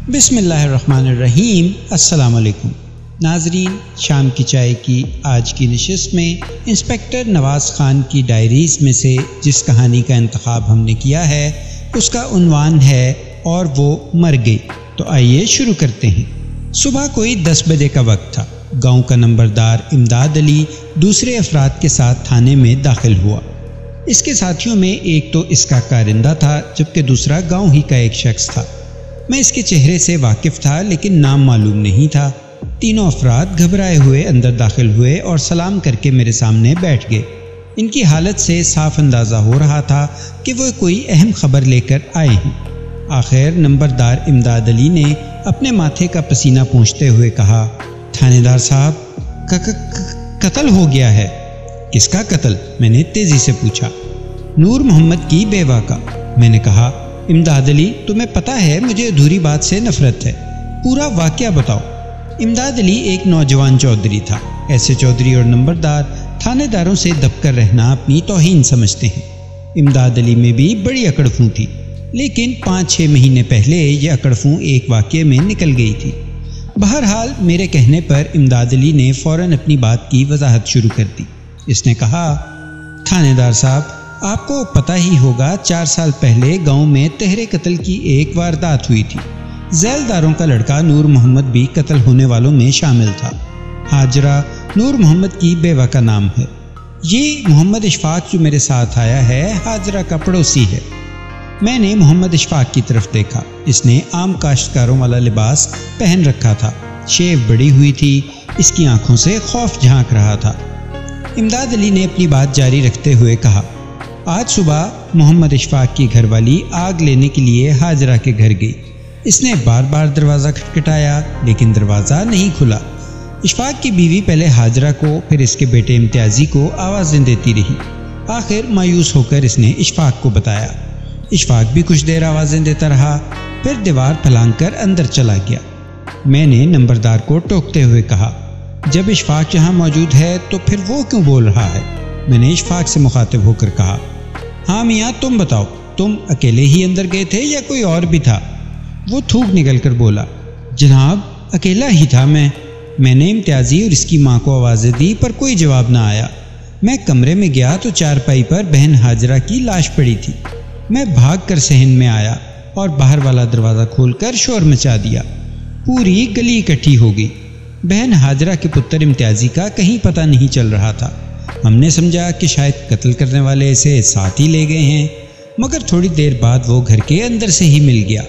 بسم اللہ الرحمن الرحیم۔ السلام علیکم ناظرین، شام کی چائے کی آج کی نشست میں انسپکٹر نواز خان کی ڈائریز میں سے جس کہانی کا انتخاب ہم نے کیا ہے اس کا عنوان ہے اور وہ مر گئی۔ تو آئیے شروع کرتے ہیں۔ صبح کوئی 10 بجے کا وقت تھا۔ گاؤں کا نمبردار امداد علی دوسرے افراد کے ساتھ تھانے میں داخل ہوا۔ اس کے ساتھیوں میں ایک تو اس کا کارندہ تھا جبکہ دوسرا گاؤں ہی کا ایک شخص تھا۔ میں اس کے چہرے سے واقف تھا لیکن نام معلوم نہیں تھا۔ تینوں افراد گھبرائے ہوئے اندر داخل ہوئے اور سلام کر کے میرے سامنے بیٹھ گئے۔ ان کی حالت سے صاف اندازہ ہو رہا تھا کہ وہ کوئی اہم خبر لے کر آئے ہیں۔ آخر نمبردار امداد علی نے اپنے ماتھے کا پسینہ پونچھتے ہوئے کہا، تھانے دار صاحب، قتل ہو گیا ہے۔ کس کا قتل؟ میں نے تیزی سے پوچھا۔ نور محمد کی بیوہ کا۔ میں نے کہا، امداد علی، تمہیں پتہ ہے مجھے ادھوری بات سے نفرت ہے، پورا واقعہ بتاؤ۔ امداد علی ایک نوجوان چودھری تھا۔ ایسے چودھری اور نمبردار تھانے داروں سے دب کر رہنا اپنی توہین سمجھتے ہیں۔ امداد علی میں بھی بڑی اکڑفوں تھی، لیکن 5-6 مہینے پہلے یہ اکڑفوں ایک واقعے میں نکل گئی تھی۔ بہرحال میرے کہنے پر امداد علی نے فوراً اپنی بات کی وضاحت شروع کر دی۔ اس نے کہا، تھانے دار صاحب، آپ کو پتہ ہی ہوگا 4 سال پہلے گاؤں میں تہر قتل کی ایک واردات ہوئی تھی۔ ذیلداروں کا لڑکا نور محمد بھی قتل ہونے والوں میں شامل تھا۔ ہاجرہ نور محمد کی بیوہ کا نام ہے۔ یہ محمد اشفاق جو میرے ساتھ آیا ہے ہاجرہ کا پڑوسی ہے۔ میں نے محمد اشفاق کی طرف دیکھا۔ اس نے عام کاشتکاروں والا لباس پہن رکھا تھا، شیو بڑی ہوئی تھی، اس کی آنکھوں سے خوف جھانک رہا تھا۔ امداد علی نے اپنی بات جاری رکھتے ہوئے کہا، آج صبح محمد اشفاق کی گھر والی آگ لینے کے لیے ہاجرہ کے گھر گئی۔ اس نے بار بار دروازہ کھٹکھٹایا لیکن دروازہ نہیں کھلا۔ اشفاق کی بیوی پہلے ہاجرہ کو پھر اس کے بیٹے امتیازی کو آوازیں دیتی رہی۔ آخر مایوس ہو کر اس نے اشفاق کو بتایا۔ اشفاق بھی کچھ دیر آوازیں دیتا رہا، پھر دیوار پھلانگ کر اندر چلا گیا۔ میں نے نمبردار کو ٹوکتے ہوئے کہا، جب اشفاق یہاں موجود ہے تو پھر وہ کیوں بول رہا ہے؟ میں نے اشفاق سے مخاطب ہو کر کہا، ہاں میاں، تم بتاؤ، تم اکیلے ہی اندر گئے تھے یا کوئی اور بھی تھا؟ وہ تھوک نکل کر بولا، جناب اکیلا ہی تھا میں نے امتیازی اور اس کی ماں کو آوازیں دی پر کوئی جواب نہ آیا۔ میں کمرے میں گیا تو چارپائی پر بہن ہاجرہ کی لاش پڑی تھی۔ میں بھاگ کر صحن میں آیا اور باہر والا دروازہ کھول کر شور مچا دیا۔ پوری گلی اکٹھی ہو گئی۔ بہن ہاجرہ کے پتر امتیازی کا کہیں پتہ نہیں چل رہا تھا۔ ہم نے سمجھا کہ شاید قتل کرنے والے اسے ساتھ ہی لے گئے ہیں، مگر تھوڑی دیر بعد وہ گھر کے اندر سے ہی مل گیا۔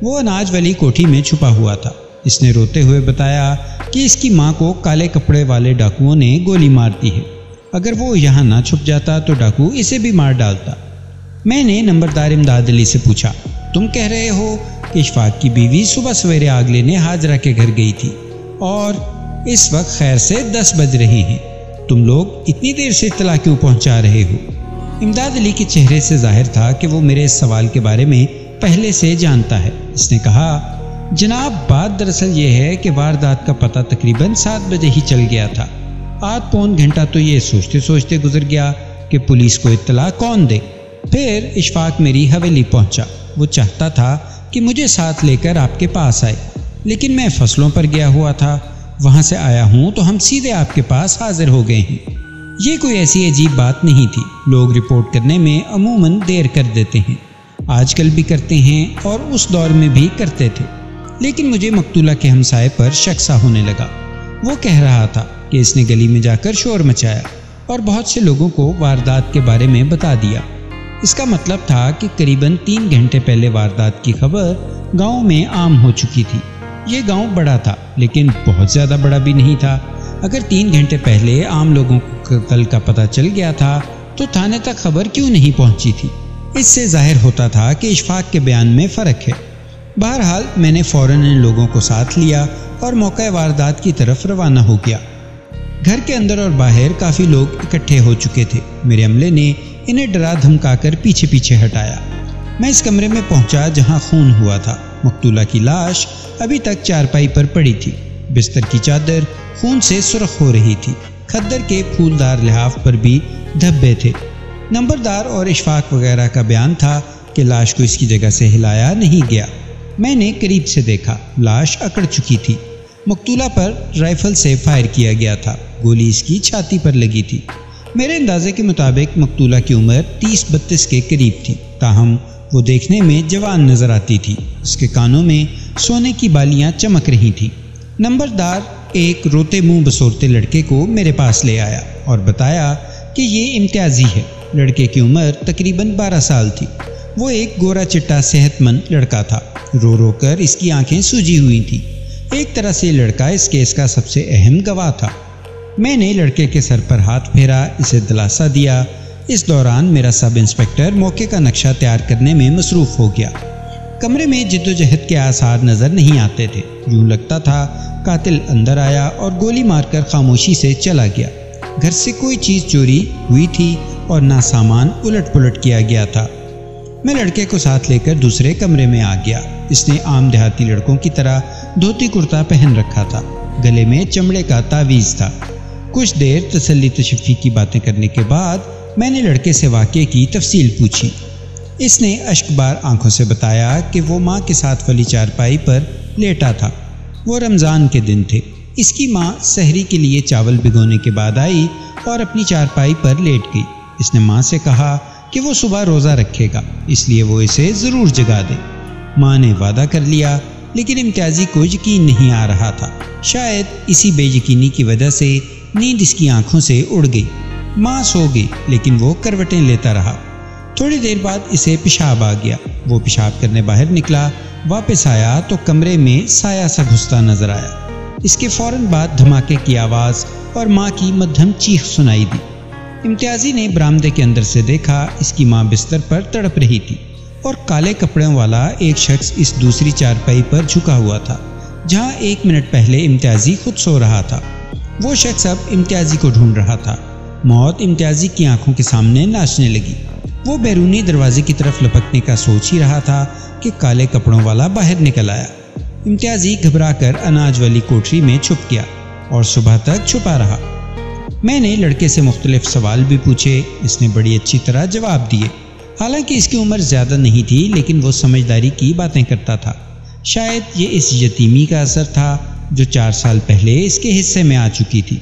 وہ اناج والی کوٹھی میں چھپا ہوا تھا۔ اس نے روتے ہوئے بتایا کہ اس کی ماں کو کالے کپڑے والے ڈاکوؤں نے گولی مار دی ہے۔ اگر وہ یہاں نہ چھپ جاتا تو ڈاکو اسے بھی مار ڈالتا۔ میں نے نمبردار امداد علی سے پوچھا، تم کہہ رہے ہو کہ اشفاق کی بیوی صبح سویرے آگ لینے ہاجرہ کے گھر گئی تھی اور اس وقت خیر سے 10 بج رہے ہیں، تم لوگ اتنی دیر سے اطلاع کیوں پہنچا رہے ہو؟ امداد علی کے چہرے سے ظاہر تھا کہ وہ میرے اس سوال کے بارے میں پہلے سے جانتا ہے۔ اس نے کہا، جناب بات دراصل یہ ہے کہ واردات کا پتہ تقریباً 7 بجے ہی چل گیا تھا۔ آدھ پون گھنٹہ تو یہ سوچتے سوچتے گزر گیا کہ پولیس کو اطلاع کون دے۔ پھر اشفاق میری حویلی پہنچا۔ وہ چاہتا تھا کہ مجھے ساتھ لے کر آپ کے پاس آئے، لیکن میں فصلوں پر گیا ہوا تھا۔ وہاں سے آیا ہوں تو ہم سیدھے آپ کے پاس حاضر ہو گئے ہیں۔ یہ کوئی ایسی عجیب بات نہیں تھی، لوگ رپورٹ کرنے میں عموماً دیر کر دیتے ہیں، آج کل بھی کرتے ہیں اور اس دور میں بھی کرتے تھے، لیکن مجھے مقتولہ کے ہمسائے پر شک سا ہونے لگا۔ وہ کہہ رہا تھا کہ اس نے گلی میں جا کر شور مچایا اور بہت سے لوگوں کو واردات کے بارے میں بتا دیا۔ اس کا مطلب تھا کہ قریباً 3 گھنٹے پہلے واردات کی خبر گاؤں میں عام ہو چکی تھی۔ یہ گاؤں بڑا تھا لیکن بہت زیادہ بڑا بھی نہیں تھا۔ اگر 3 گھنٹے پہلے عام لوگوں کو قتل کا پتہ چل گیا تھا تو تھانے تک خبر کیوں نہیں پہنچی تھی؟ اس سے ظاہر ہوتا تھا کہ اشفاق کے بیان میں فرق ہے۔ بہرحال میں نے فوراً ان لوگوں کو ساتھ لیا اور موقع واردات کی طرف روانہ ہو گیا۔ گھر کے اندر اور باہر کافی لوگ اکٹھے ہو چکے تھے۔ میرے عملے نے انہیں ڈرا دھمکا کر پیچھے پیچھے ہٹایا۔ میں اس کمرے میں پہنچا جہاں خون ہوا تھا۔ مقتولہ کی لاش ابھی تک چارپائی پر پڑی تھی۔ بستر کی چادر خون سے سرخ ہو رہی تھی۔ کھدر کے پھولدار لحاف پر بھی دھبے تھے۔ نمبردار اور اشفاق وغیرہ کا بیان تھا کہ لاش کو اس کی جگہ سے ہلایا نہیں گیا۔ میں نے قریب سے دیکھا، لاش اکڑ چکی تھی۔ مقتولہ پر رائفل سے فائر کیا گیا تھا، گولی اس کی چھاتی پر لگی تھی۔ میرے اندازے کے مطابق مقتولہ کی عمر 30-32 کے قریب تھی، تاہم وہ دیکھنے میں جوان نظر آتی تھی۔ اس کے کانوں میں سونے کی بالیاں چمک رہی تھیں۔ نمبردار ایک روتے منہ بسورتے لڑکے کو میرے پاس لے آیا اور بتایا کہ یہ امتیازی ہے۔ لڑکے کی عمر تقریباً 12 سال تھی۔ وہ ایک گورا چٹا صحت مند لڑکا تھا۔ رو رو کر اس کی آنکھیں سوجی ہوئی تھیں۔ ایک طرح سے لڑکا اس کیس کا سب سے اہم گواہ تھا۔ میں نے لڑکے کے سر پر ہاتھ پھیرا، اسے دلاسا دیا۔ اس دوران میرا سب انسپکٹر موقع کا نقشہ تیار کرنے میں مصروف ہو گیا۔ کمرے میں جدوجہد کے آثار نظر نہیں آتے تھے۔ یوں لگتا تھا قاتل اندر آیا اور گولی مار کر خاموشی سے چلا گیا۔ گھر سے کوئی چیز چوری ہوئی تھی اور نہ سامان الٹ پلٹ کیا گیا تھا۔ میں لڑکے کو ساتھ لے کر دوسرے کمرے میں آ گیا۔ اس نے عام دیہاتی لڑکوں کی طرح دھوتی کرتا پہن رکھا تھا، گلے میں چمڑے کا تعویذ تھا۔ کچھ دیر تسلی تشفی کی باتیں کرنے کے بعد میں نے لڑکے سے واقعے کی تفصیل پوچھی۔ اس نے اشک بار آنکھوں سے بتایا کہ وہ ماں کے ساتھ والی چارپائی پر لیٹا تھا۔ وہ رمضان کے دن تھے۔ اس کی ماں سحری کے لیے چاول بھگونے کے بعد آئی اور اپنی چارپائی پر لیٹ گئی۔ اس نے ماں سے کہا کہ وہ صبح روزہ رکھے گا، اس لیے وہ اسے ضرور جگا دے۔ ماں نے وعدہ کر لیا، لیکن امتیازی کو یقین نہیں آ رہا تھا۔ شاید اسی بے یقینی کی وجہ سے نیند اس کی آنکھوں سے اڑ گئی۔ ماں سو گئی، لیکن وہ کروٹیں لیتا رہا۔ تھوڑی دیر بعد اسے پیشاب آ گیا۔ وہ پیشاب کرنے باہر نکلا، واپس آیا تو کمرے میں سایہ سا گھستا نظر آیا۔ اس کے فوراً بعد دھماکے کی آواز اور ماں کی مدھم چیخ سنائی دی۔ امتیازی نے برآمدے کے اندر سے دیکھا، اس کی ماں بستر پر تڑپ رہی تھی اور کالے کپڑوں والا ایک شخص اس دوسری چارپائی پر جھکا ہوا تھا، جہاں 1 منٹ پہلے امتیازی خود سو رہا تھا۔ وہ شخص اب امتیازی کو ڈھونڈ رہا تھا۔ موت امتیازی کی آنکھوں کے سامنے ناچنے لگی۔ وہ بیرونی دروازے کی طرف لپکنے کا سوچ ہی رہا تھا کہ کالے کپڑوں والا باہر نکل آیا۔ امتیازی گھبرا کر اناج والی کوٹری میں چھپ گیا اور صبح تک چھپا رہا۔ میں نے لڑکے سے مختلف سوال بھی پوچھے، اس نے بڑی اچھی طرح جواب دیے۔ حالانکہ اس کی عمر زیادہ نہیں تھی، لیکن وہ سمجھداری کی باتیں کرتا تھا۔ شاید یہ اس یتیمی کا اثر تھا جو 4 سال پہلے اس کے حصے میں آ چکی تھی۔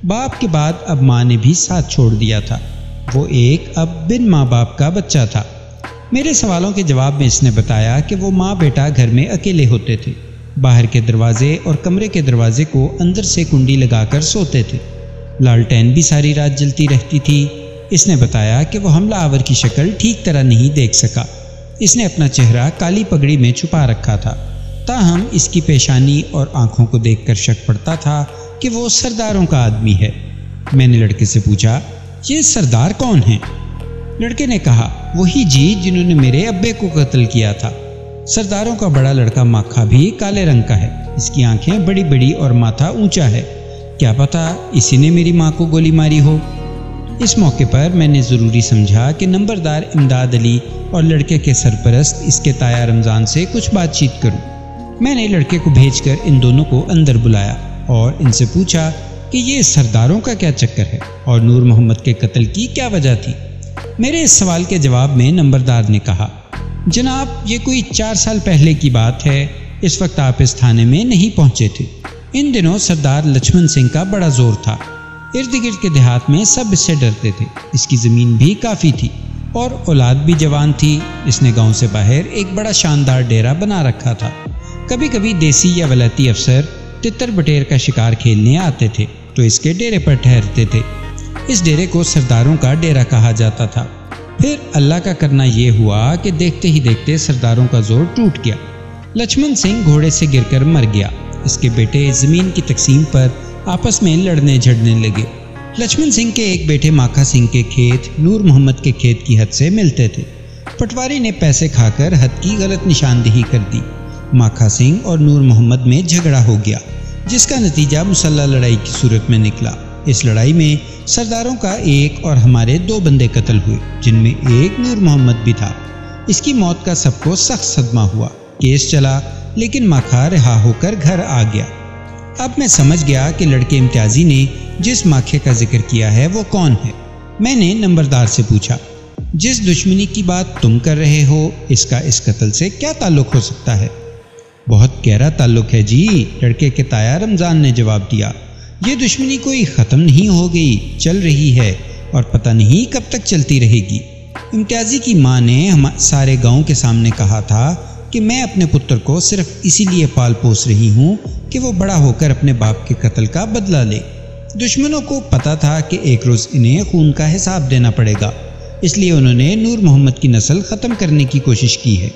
باپ کے بعد اب ماں نے بھی ساتھ چھوڑ دیا تھا۔ وہ ایک اب بن ماں باپ کا بچہ تھا۔ میرے سوالوں کے جواب میں اس نے بتایا کہ وہ ماں بیٹا گھر میں اکیلے ہوتے تھے۔ باہر کے دروازے اور کمرے کے دروازے کو اندر سے کنڈی لگا کر سوتے تھے۔ لالٹین بھی ساری رات جلتی رہتی تھی۔ اس نے بتایا کہ وہ حملہ آور کی شکل ٹھیک طرح نہیں دیکھ سکا۔ اس نے اپنا چہرہ کالی پگڑی میں چھپا رکھا تھا، تاہم اس کی پیشانی اور آنکھوں کو دیکھ کر شک پڑتا تھا کہ وہ سرداروں کا آدمی ہے۔ میں نے لڑکے سے پوچھا، یہ سردار کون ہیں؟ لڑکے نے کہا، وہی جی جنہوں نے میرے ابے کو قتل کیا تھا۔ سرداروں کا بڑا لڑکا ماکھا بھی کالے رنگ کا ہے، اس کی آنکھیں بڑی بڑی اور ماتھا اونچا ہے۔ کیا پتا اسی نے میری ماں کو گولی ماری ہو۔ اس موقع پر میں نے ضروری سمجھا کہ نمبردار امداد علی اور لڑکے کے سرپرست اس کے تایا رمضان سے کچھ بات چیت کروں۔ میں نے لڑکے کو بھیج کر ان دونوں کو اندر بلایا اور ان سے پوچھا کہ یہ سرداروں کا کیا چکر ہے اور نور محمد کے قتل کی کیا وجہ تھی۔ میرے اس سوال کے جواب میں نمبردار نے کہا، جناب یہ کوئی 4 سال پہلے کی بات ہے، اس وقت آپ اس تھانے میں نہیں پہنچے تھے۔ ان دنوں سردار لچھمن سنگھ کا بڑا زور تھا۔ ارد گرد کے دیہات میں سب اس سے ڈرتے تھے۔ اس کی زمین بھی کافی تھی اور اولاد بھی جوان تھی۔ اس نے گاؤں سے باہر ایک بڑا شاندار ڈیرا بنا رکھا تھا۔ کبھی کبھی دیسی یا ولایتی افسر تتر بٹیر کا شکار کھیلنے آتے تھے تو اس کے ڈیرے پر ٹھہرتے تھے۔ اس ڈیرے کو سرداروں کا ڈیرا کہا جاتا تھا۔ پھر اللہ کا کرنا یہ ہوا کہ دیکھتے ہی دیکھتے سرداروں کا زور ٹوٹ گیا۔ لچھمن سنگھ گھوڑے سے گر کر مر گیا۔ اس کے بیٹے زمین کی تقسیم پر آپس میں لڑنے جھڑنے لگے۔ لچھمن سنگھ کے ایک بیٹے ماکھا سنگھ کے کھیت نور محمد کے کھیت کی حد سے ملتے تھے۔ پٹواری نے پیسے کھا کر حد کی غلط نشاندہی کر دی۔ ماکھا سنگھ اور نور محمد میں جھگڑا ہو گیا، جس کا نتیجہ مسلح لڑائی کی صورت میں نکلا۔ اس لڑائی میں سرداروں کا ایک اور ہمارے 2 بندے قتل ہوئے، جن میں ایک نور محمد بھی تھا۔ اس کی موت کا سب کو سخت صدمہ ہوا۔ کیس چلا، لیکن ماکھا رہا ہو کر گھر آ گیا۔ اب میں سمجھ گیا کہ لڑکے امتیازی نے جس ماکھے کا ذکر کیا ہے وہ کون ہے۔ میں نے نمبردار سے پوچھا، جس دشمنی کی بات تم کر رہے ہو، اس کا اس قتل سے کیا تعلق ہو سکتا ہے؟ بہت گہرا تعلق ہے جی، لڑکے کے تایا رمضان نے جواب دیا۔ یہ دشمنی کوئی ختم نہیں ہو گئی، چل رہی ہے اور پتہ نہیں کب تک چلتی رہے گی۔ امتیازی کی ماں نے سارے گاؤں کے سامنے کہا تھا کہ میں اپنے پتر کو صرف اسی لیے پال پوس رہی ہوں کہ وہ بڑا ہو کر اپنے باپ کے قتل کا بدلہ لے۔ دشمنوں کو پتہ تھا کہ ایک روز انہیں خون کا حساب دینا پڑے گا، اس لیے انہوں نے نور محمد کی نسل ختم کرنے کی کوشش کی ہے۔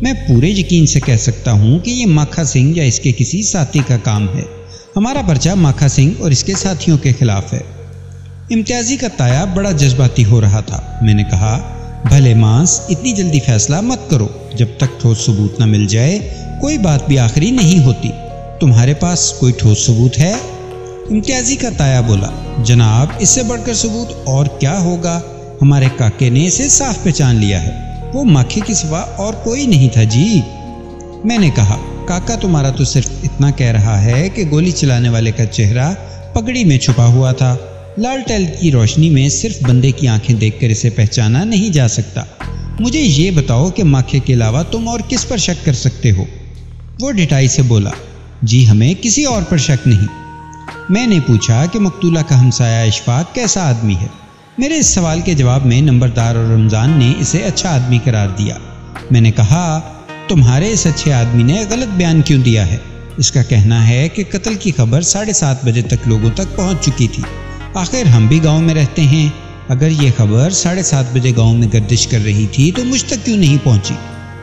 میں پورے یقین سے کہہ سکتا ہوں کہ یہ ماکھا سنگھ یا اس کے کسی ساتھی کا کام ہے۔ ہمارا پرچہ ماکھا سنگھ اور اس کے ساتھیوں کے خلاف ہے۔ امتیازی کا تایا بڑا جذباتی ہو رہا تھا۔ میں نے کہا، بھلے مانس، اتنی جلدی فیصلہ مت کرو، جب تک ٹھوس ثبوت نہ مل جائے کوئی بات بھی آخری نہیں ہوتی۔ تمہارے پاس کوئی ٹھوس ثبوت ہے؟ امتیازی کا تایا بولا، جناب اس سے بڑھ کر ثبوت اور کیا ہوگا؟ ہمارے کاکے نے اسے صاف پہچان لیا ہے، وہ ماکھے کے سوا اور کوئی نہیں تھا جی۔ میں نے کہا، کاکا تمہارا تو صرف اتنا کہہ رہا ہے کہ گولی چلانے والے کا چہرہ پگڑی میں چھپا ہوا تھا، لالٹین کی روشنی میں صرف بندے کی آنکھیں دیکھ کر اسے پہچانا نہیں جا سکتا۔ مجھے یہ بتاؤ کہ ماکھے کے علاوہ تم اور کس پر شک کر سکتے ہو؟ وہ ڈٹائی سے بولا، جی ہمیں کسی اور پر شک نہیں۔ میں نے پوچھا کہ مقتولہ کا ہمسایہ اشفاق کیسا آدمی ہے؟ میرے اس سوال کے جواب میں نمبردار اور رمضان نے اسے اچھا آدمی قرار دیا۔ میں نے کہا، تمہارے اس اچھے آدمی نے غلط بیان کیوں دیا ہے؟ اس کا کہنا ہے کہ قتل کی خبر 7:30 بجے تک لوگوں تک پہنچ چکی تھی۔ آخر ہم بھی گاؤں میں رہتے ہیں، اگر یہ خبر 7:30 بجے گاؤں میں گردش کر رہی تھی تو مجھ تک کیوں نہیں پہنچی؟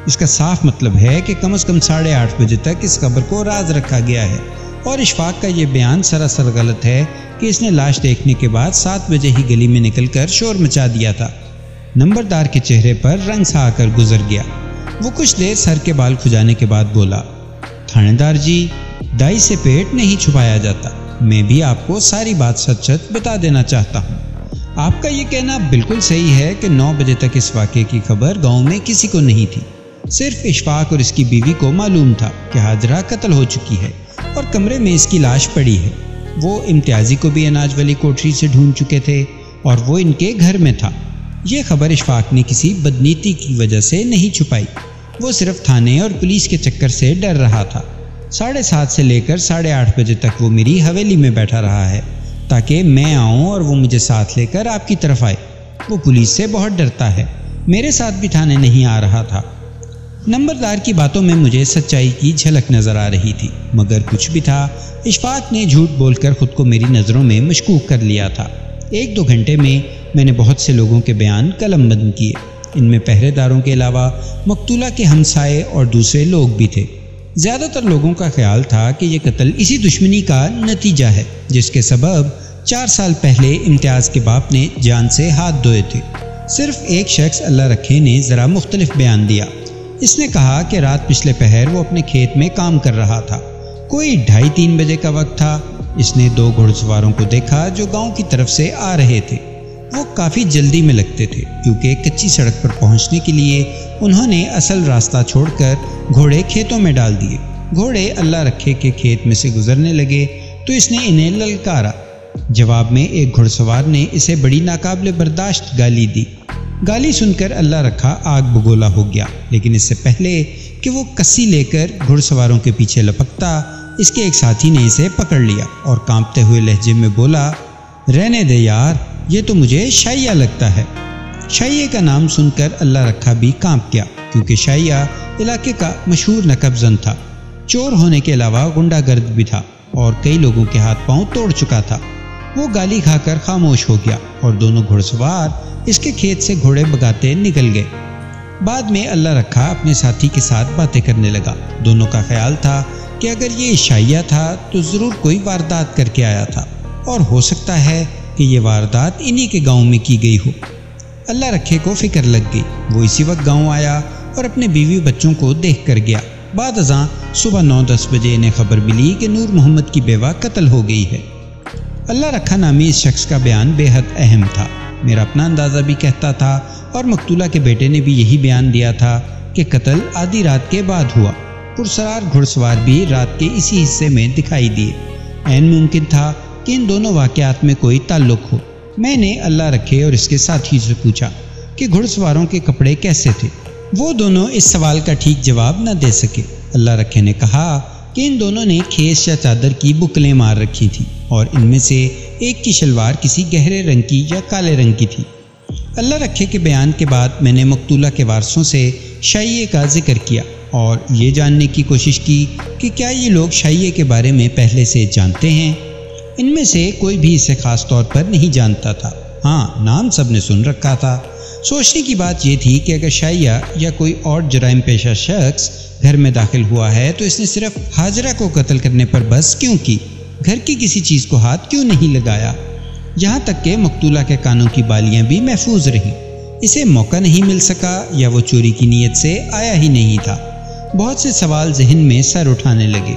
اس کا صاف مطلب ہے کہ کم از کم 8:30 بجے تک اس خبر کو راز رکھا گیا ہے، اور اشفاق کا یہ بیان سراسر غلط ہے کہ اس نے لاش دیکھنے کے بعد 7 بجے ہی گلی میں نکل کر شور مچا دیا تھا۔ نمبردار کے چہرے پر رنگ سا آ کر گزر گیا۔ وہ کچھ دیر سر کے بال کھجانے کے بعد بولا، تھانے دار جی، دائی سے پیٹ نہیں چھپایا جاتا، میں بھی آپ کو ساری بات سچ سچ بتا دینا چاہتا ہوں۔ آپ کا یہ کہنا بالکل صحیح ہے کہ 9 بجے تک اس واقعے کی خبر گاؤں میں کسی کو نہیں تھی۔ صرف اشفاق اور اس کی بیوی کو معلوم تھا کہ حاجرہ قتل ہو چکی ہے اور کمرے میں اس کی لاش پڑی ہے۔ وہ امتیازی کو بھی اناج والی کوٹری سے ڈھونڈ چکے تھے اور وہ ان کے گھر میں تھا۔ یہ خبر اشفاق نے کسی بدنیتی کی وجہ سے نہیں چھپائی، وہ صرف تھانے اور پولیس کے چکر سے ڈر رہا تھا۔ 7:30 سے لے کر 8:30 بجے تک وہ میری حویلی میں بیٹھا رہا ہے تاکہ میں آؤں اور وہ مجھے ساتھ لے کر آپ کی طرف آئے۔ وہ پولیس سے بہت ڈرتا ہے، میرے ساتھ بھی تھانے نہیں آ رہا تھا۔ نمبردار کی باتوں میں مجھے سچائی کی جھلک نظر آ رہی تھی، مگر کچھ بھی تھا، اشفاق نے جھوٹ بول کر خود کو میری نظروں میں مشکوک کر لیا تھا۔ 1-2 گھنٹے میں نے بہت سے لوگوں کے بیان قلم بند کیے، ان میں پہرے داروں کے علاوہ مقتولہ کے ہمسائے اور دوسرے لوگ بھی تھے۔ زیادہ تر لوگوں کا خیال تھا کہ یہ قتل اسی دشمنی کا نتیجہ ہے جس کے سبب 4 سال پہلے امتیاز کے باپ نے جان سے ہاتھ دھوئے تھے۔ صرف ایک شخص اللہ رکھے نے ذرا مختلف بیان دیا۔ اس نے کہا کہ رات پچھلے پہر وہ اپنے کھیت میں کام کر رہا تھا، کوئی 2:30-3 بجے کا وقت تھا۔ اس نے 2 گھڑ سواروں کو دیکھا جو گاؤں کی طرف سے آ رہے تھے۔ وہ کافی جلدی میں لگتے تھے کیونکہ کچی سڑک پر پہنچنے کے لیے انہوں نے اصل راستہ چھوڑ کر گھوڑے کھیتوں میں ڈال دیے۔ گھوڑے اللہ رکھے کے کھیت میں سے گزرنے لگے تو اس نے انہیں للکارا۔ جواب میں ایک گھڑ سوار نے اسے بڑی ناقابل برداشت گالی دی۔ گالی سن کر اللہ رکھا آگ بگولا ہو گیا، لیکن اس سے پہلے کہ وہ کسی لے کر گھڑ سواروں کے پیچھے لپکتا، اس کے ایک ساتھی نے اسے پکڑ لیا اور کانپتے ہوئے لہجے میں بولا، رہنے دے یار، یہ تو مجھے شائیہ لگتا ہے۔ شائیہ کا نام سن کر اللہ رکھا بھی کانپ گیا، کیونکہ شائیہ علاقے کا مشہور نقب زن تھا۔ چور ہونے کے علاوہ غنڈہ گرد بھی تھا اور کئی لوگوں کے ہاتھ پاؤں توڑ چکا تھا۔ وہ گالی کھا کر خاموش ہو گیا اور دونوں گھڑ سوار اس کے کھیت سے گھوڑے بگاتے نکل گئے۔ بعد میں اللہ رکھا اپنے ساتھی کے ساتھ باتیں کرنے لگا۔ دونوں کا خیال تھا کہ اگر یہ شائیہ تھا تو ضرور کوئی واردات کر کے آیا تھا، اور ہو سکتا ہے کہ یہ واردات انہی کے گاؤں میں کی گئی ہو۔ اللہ رکھے کو فکر لگ گئی۔ وہ اسی وقت گاؤں آیا اور اپنے بیوی بچوں کو دیکھ کر گیا۔ بعد ازاں صبح 9-10 بجے انہیں خبر ملی کہ نور محمد کی بیوہ قتل ہو گئی ہے۔ اللہ رکھا نامی اس شخص کا بیان بے حد اہم تھا۔ میرا اپنا اندازہ بھی کہتا تھا اور مقتولہ کے بیٹے نے بھی یہی بیان دیا تھا کہ قتل آدھی رات کے بعد ہوا۔ پرسرار گھڑ سوار بھی رات کے اسی حصے میں دکھائی دیے۔ عین ممکن تھا کہ ان دونوں واقعات میں کوئی تعلق ہو۔ میں نے اللہ رکھے اور اس کے ساتھی سے پوچھا کہ گھڑ سواروں کے کپڑے کیسے تھے۔ وہ دونوں اس سوال کا ٹھیک جواب نہ دے سکے۔ اللہ رکھے نے کہا کہ ان دونوں نے کھیس یا چادر کی بکلیں مار رکھی تھیں اور ان میں سے ایک کی شلوار کسی گہرے رنگ کی یا کالے رنگ کی تھی۔ اللہ رکھے کے بیان کے بعد میں نے مقتولہ کے وارثوں سے شائعے کا ذکر کیا اور یہ جاننے کی کوشش کی کہ کیا یہ لوگ شائعے کے بارے میں پہلے سے جانتے ہیں۔ ان میں سے کوئی بھی اسے خاص طور پر نہیں جانتا تھا، ہاں نام سب نے سن رکھا تھا۔ سوچنے کی بات یہ تھی کہ اگر شائعہ یا کوئی اور جرائم پیشہ شخص گھر میں داخل ہوا ہے تو اس نے صرف حاجرہ کو قتل کرنے پر بس کیوں کی، گھر کی کسی چیز کو ہاتھ کیوں نہیں لگایا، یہاں تک کہ مقتولہ کے کانوں کی بالیاں بھی محفوظ رہیں۔ اسے موقع نہیں مل سکا یا وہ چوری کی نیت سے آیا ہی نہیں تھا۔ بہت سے سوال ذہن میں سر اٹھانے لگے۔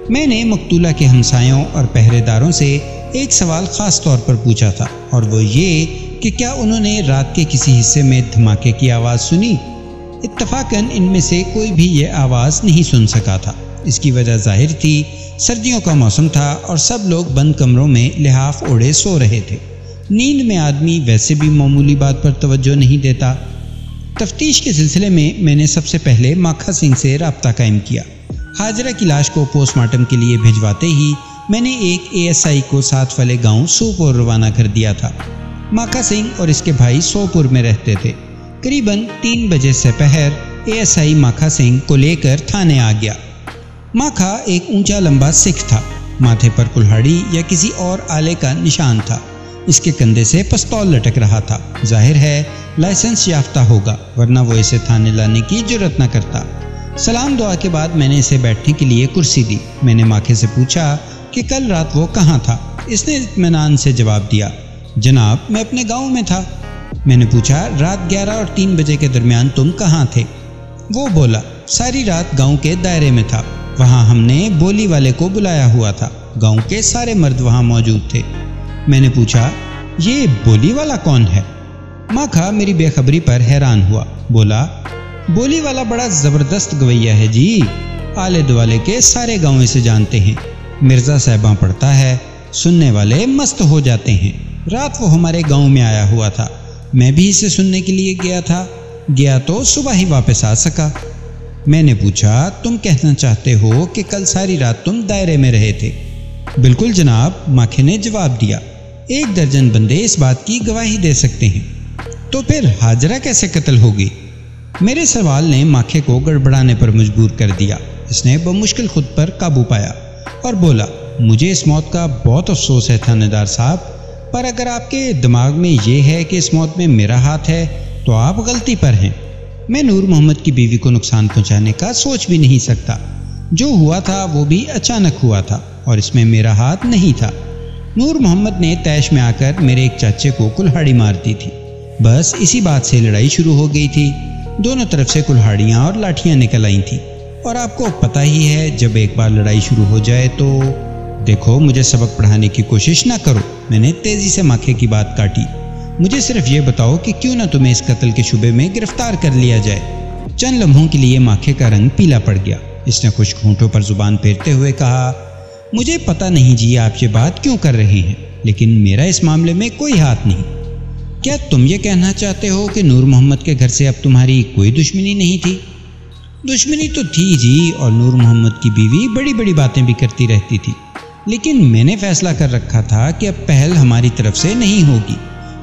میں نے مقتولہ کے ہمسایوں اور پہرے داروں سے ایک سوال خاص طور پر پوچھا تھا اور وہ یہ کہ کیا انہوں نے رات کے کسی حصے میں دھماکے کی آواز سنی۔ اتفاقاً ان میں سے کوئی بھی یہ آواز نہیں سن سکا تھا۔ اس کی وجہ ظاہر تھی، سردیوں کا موسم تھا اور سب لوگ بند کمروں میں لحاف اوڑھے سو رہے تھے۔ نیند میں آدمی ویسے بھی معمولی بات پر توجہ نہیں دیتا۔ تفتیش کے سلسلے میں نے سب سے پہلے ماکھا سنگھ سے رابطہ قائم کیا۔ حاجرہ کی لاش کو پوسٹ مارٹم کے لیے بھجواتے ہی میں نے ایک ASI کو ساتھ والے گاؤں سوپور روانہ کر دیا تھا۔ ماکھا سنگھ اور اس کے بھائی سوپور میں رہتے تھے۔ قریباً 3 بجے سے پہر ASI ماکھا سنگھ کو لے کر تھانے آ گیا۔ ماکھا ایک اونچا لمبا سکھ تھا، ماتھے پر کلہاڑی یا کسی اور آلے کا نشان تھا۔ اس کے کندھے سے پستول لٹک رہا تھا، ظاہر ہے لائسنس یافتہ ہوگا ورنہ وہ اسے تھانے لانے کی جرت نہ کرتا۔ سلام دعا کے بعد میں نے اسے بیٹھنے کے لیے کرسی دی۔ میں نے ماکھے سے پوچھا کہ کل رات وہ کہاں تھا۔ اس نے اطمینان سے جواب دیا، جناب میں اپنے گاؤں میں تھا۔ میں نے پوچھا رات 11 اور 3 بجے کے درمیان تم کہاں تھے؟ وہ بولا ساری رات گاؤں کے دائرے میں تھا، وہاں ہم نے بولی والے کو بلایا ہوا تھا، گاؤں کے سارے مرد وہاں موجود تھے۔ میں نے پوچھا یہ بولی والا کون ہے؟ ماکھا میری بے خبری پر حیران ہوا، بولا بولی والا بڑا زبردست گویہ ہے جی، آلے دوالے کے سارے گاؤں اسے جانتے ہیں، مرزا صاحباں پڑھتا ہے، سننے والے مست ہو جاتے ہیں۔ رات وہ ہمارے گاؤں میں آیا ہوا تھا، میں بھی اسے سننے کے لیے گیا تو صبح ہی واپس آ سکا۔ میں نے پوچھا تم کہنا چاہتے ہو کہ کل ساری رات تم دائرے میں رہے تھے؟ بالکل جناب، ماکھے نے جواب دیا، 1 درجن بندے اس بات کی گواہی دے سکتے ہیں۔ تو پھر حاجرہ کیسے قتل ہوگی؟ میرے سوال نے ماکھے کو گڑبڑانے پر مجبور کر دیا۔ اس نے بمشکل خود پر قابو پایا اور بولا مجھے اس موت کا بہت افسوس ہے تھانے دار صاحب، پر اگر آپ کے دماغ میں یہ ہے کہ اس موت میں میرا ہاتھ ہے تو آپ غلطی پر ہیں۔ میں نور محمد کی بیوی کو نقصان پہنچانے کا سوچ بھی نہیں سکتا۔ جو ہوا تھا وہ بھی اچانک ہوا تھا اور اس میں میرا ہاتھ نہیں تھا۔ نور محمد نے تیش میں آ کر میرے ایک چاچے کو کلہاڑی مار دی تھی، بس اسی بات سے لڑائی شروع ہو گئی تھی۔ دونوں طرف سے کلہاڑیاں اور لاٹھیاں نکل آئی تھیں، اور آپ کو پتہ ہی ہے جب ایک بار لڑائی شروع ہو جائے تو دیکھو مجھے سبق پڑھانے کی کوشش نہ کرو۔ میں نے تیزی سے ماکھے کی بات کاٹی، مجھے صرف یہ بتاؤ کہ کیوں نہ تمہیں اس قتل کے شبے میں گرفتار کر لیا جائے۔ چند لمحوں کے لیے ماکھے کا رنگ پیلا پڑ گیا۔ اس نے خشک ہونٹوں پر زبان پھیرتے ہوئے کہا مجھے پتہ نہیں جی آپ یہ بات کیوں کر رہے ہیں، لیکن میرا اس معاملے میں کوئی ہاتھ نہیں۔ کیا تم یہ کہنا چاہتے ہو کہ نور محمد کے گھر سے اب تمہاری کوئی دشمنی نہیں تھی؟ دشمنی تو تھی جی، اور نور محمد کی بیوی بڑی بڑی باتیں بھی کرتی رہتی تھی، لیکن میں نے فیصلہ کر رکھا تھا کہ اب پہل ہماری طرف سے نہیں ہوگی۔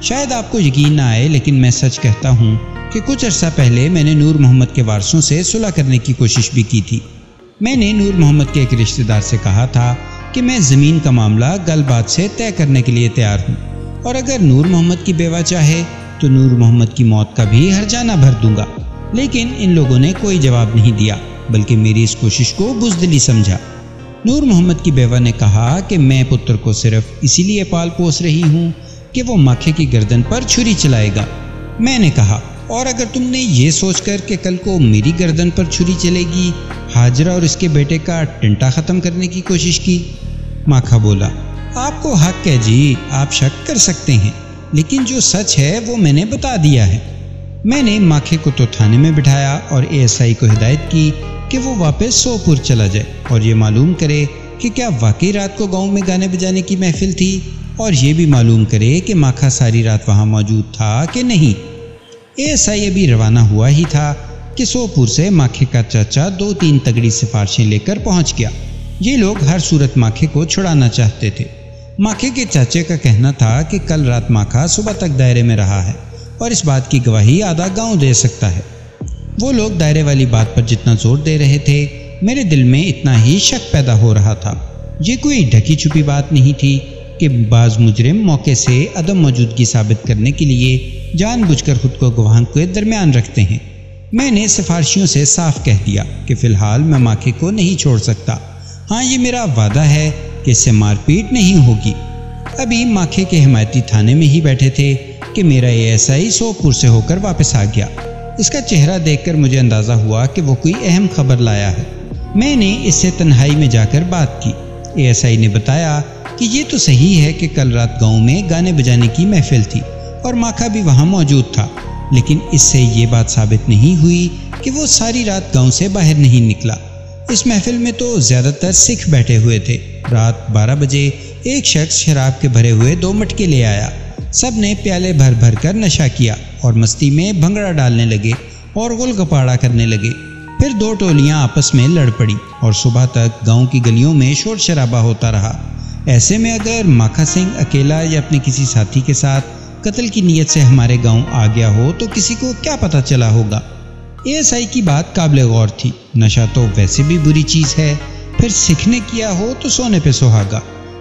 شاید آپ کو یقین نہ آئے لیکن میں سچ کہتا ہوں کہ کچھ عرصہ پہلے میں نے نور محمد کے وارثوں سے صلح کرنے کی کوشش بھی کی تھی۔ میں نے نور محمد کے ایک رشتہ دار سے کہا تھا کہ میں زمین کا معاملہ گل بات سے طے کرنے کے لیے تیار ہوں، اور اگر نور محمد کی بیوہ چاہے تو نور محمد کی موت کا بھی ہرجانہ بھر دوں گا۔ لیکن ان لوگوں نے کوئی جواب نہیں دیا، بلکہ میری اس کوشش کو بزدلی سمجھا۔ نور محمد کی بیوہ نے کہا کہ میں پتر کو صرف اسی لیے پال پوس رہی ہوں کہ وہ ماکھے کی گردن پر چھری چلائے گا۔ میں نے کہا اور اگر تم نے یہ سوچ کر کہ کل کو میری گردن پر چھری چلے گی حاجرہ اور اس کے بیٹے کا ٹنٹا ختم کرنے کی کوشش کی؟ ماکھا بولا آپ کو حق ہے جی، آپ شک کر سکتے ہیں، لیکن جو سچ ہے وہ میں نے بتا دیا ہے۔ میں نے ماکھے کو تو تھانے میں بٹھایا اور ASI کو ہدایت کی کہ وہ واپس سوپور چلا جائے اور یہ معلوم کرے کہ کیا واقعی رات کو گاؤں میں گانے بجانے کی محفل تھی، اور یہ بھی معلوم کرے کہ ماکھا ساری رات وہاں موجود تھا کہ نہیں۔ ASI ابھی روانہ ہوا ہی تھا کہ سوپور سے ماکھے کا چاچا 2-3 تگڑی سفارشیں لے کر پہنچ گیا۔ یہ لوگ ہر صورت ماکھے کو چھڑانا چاہتے تھے۔ ماکھے کے چاچے کا کہنا تھا کہ کل رات ماکھا صبح تک دائرے میں رہا ہے اور اس بات کی گواہی آدھا گاؤں دے سکتا ہے۔ وہ لوگ دائرے والی بات پر جتنا زور دے رہے تھے، میرے دل میں اتنا ہی شک پیدا ہو رہا تھا۔ یہ کوئی ڈھکی چھپی بات نہیں تھی کہ بعض مجرم موقع سے عدم موجودگی ثابت کرنے کے لیے جان بوجھ کر خود کو گواہ کے درمیان رکھتے ہیں۔ میں نے سفارشیوں سے صاف کہہ دیا کہ فی الحال میں ماکھے کو نہیں چھوڑ سکتا۔ ہاں، یہ میرا وعدہ ہے کہ اس سے مار پیٹ نہیں ہوگی۔ ابھی ماکھے کے حمایتی تھانے میں ہی بیٹھے تھے کہ میرا ASI سوپور سے ہو کر واپس آ گیا۔ اس کا چہرہ دیکھ کر مجھے اندازہ ہوا کہ وہ کوئی اہم خبر لایا ہے۔ میں نے اس سے تنہائی میں جا کر بات کی۔ ASI نے بتایا کہ یہ تو صحیح ہے کہ کل رات گاؤں میں گانے بجانے کی محفل تھی اور ماکھا بھی وہاں موجود تھا، لیکن اس سے یہ بات ثابت نہیں ہوئی کہ وہ ساری رات گاؤں سے باہر نہیں نکلا۔ اس محفل میں تو زیادہ تر سکھ بیٹھے ہوئے تھے۔ رات 12 بجے ایک شخص شراب کے بھرے ہوئے 2 مٹکے لے آیا۔ سب نے پیالے بھر بھر کر نشہ کیا اور مستی میں بھنگڑا ڈالنے لگے اور غل گپاڑا کرنے لگے۔ پھر 2 ٹولیاں آپس میں لڑ پڑی اور صبح تک گاؤں کی گلیوں میں شور شرابہ ہوتا رہا۔ ایسے میں اگر ماکھا سنگھ اکیلا یا اپنے کسی ساتھی کے ساتھ قتل کی نیت سے ہمارے گاؤں آ گیا ہو تو کسی کو کیا پتہ چلا ہوگا۔ ASI کی بات قابل غور تھی۔ نشہ تو ویسے بھی بری چیز ہے، پھر سکھ نے کیا ہو تو سونے پہ سہاگا۔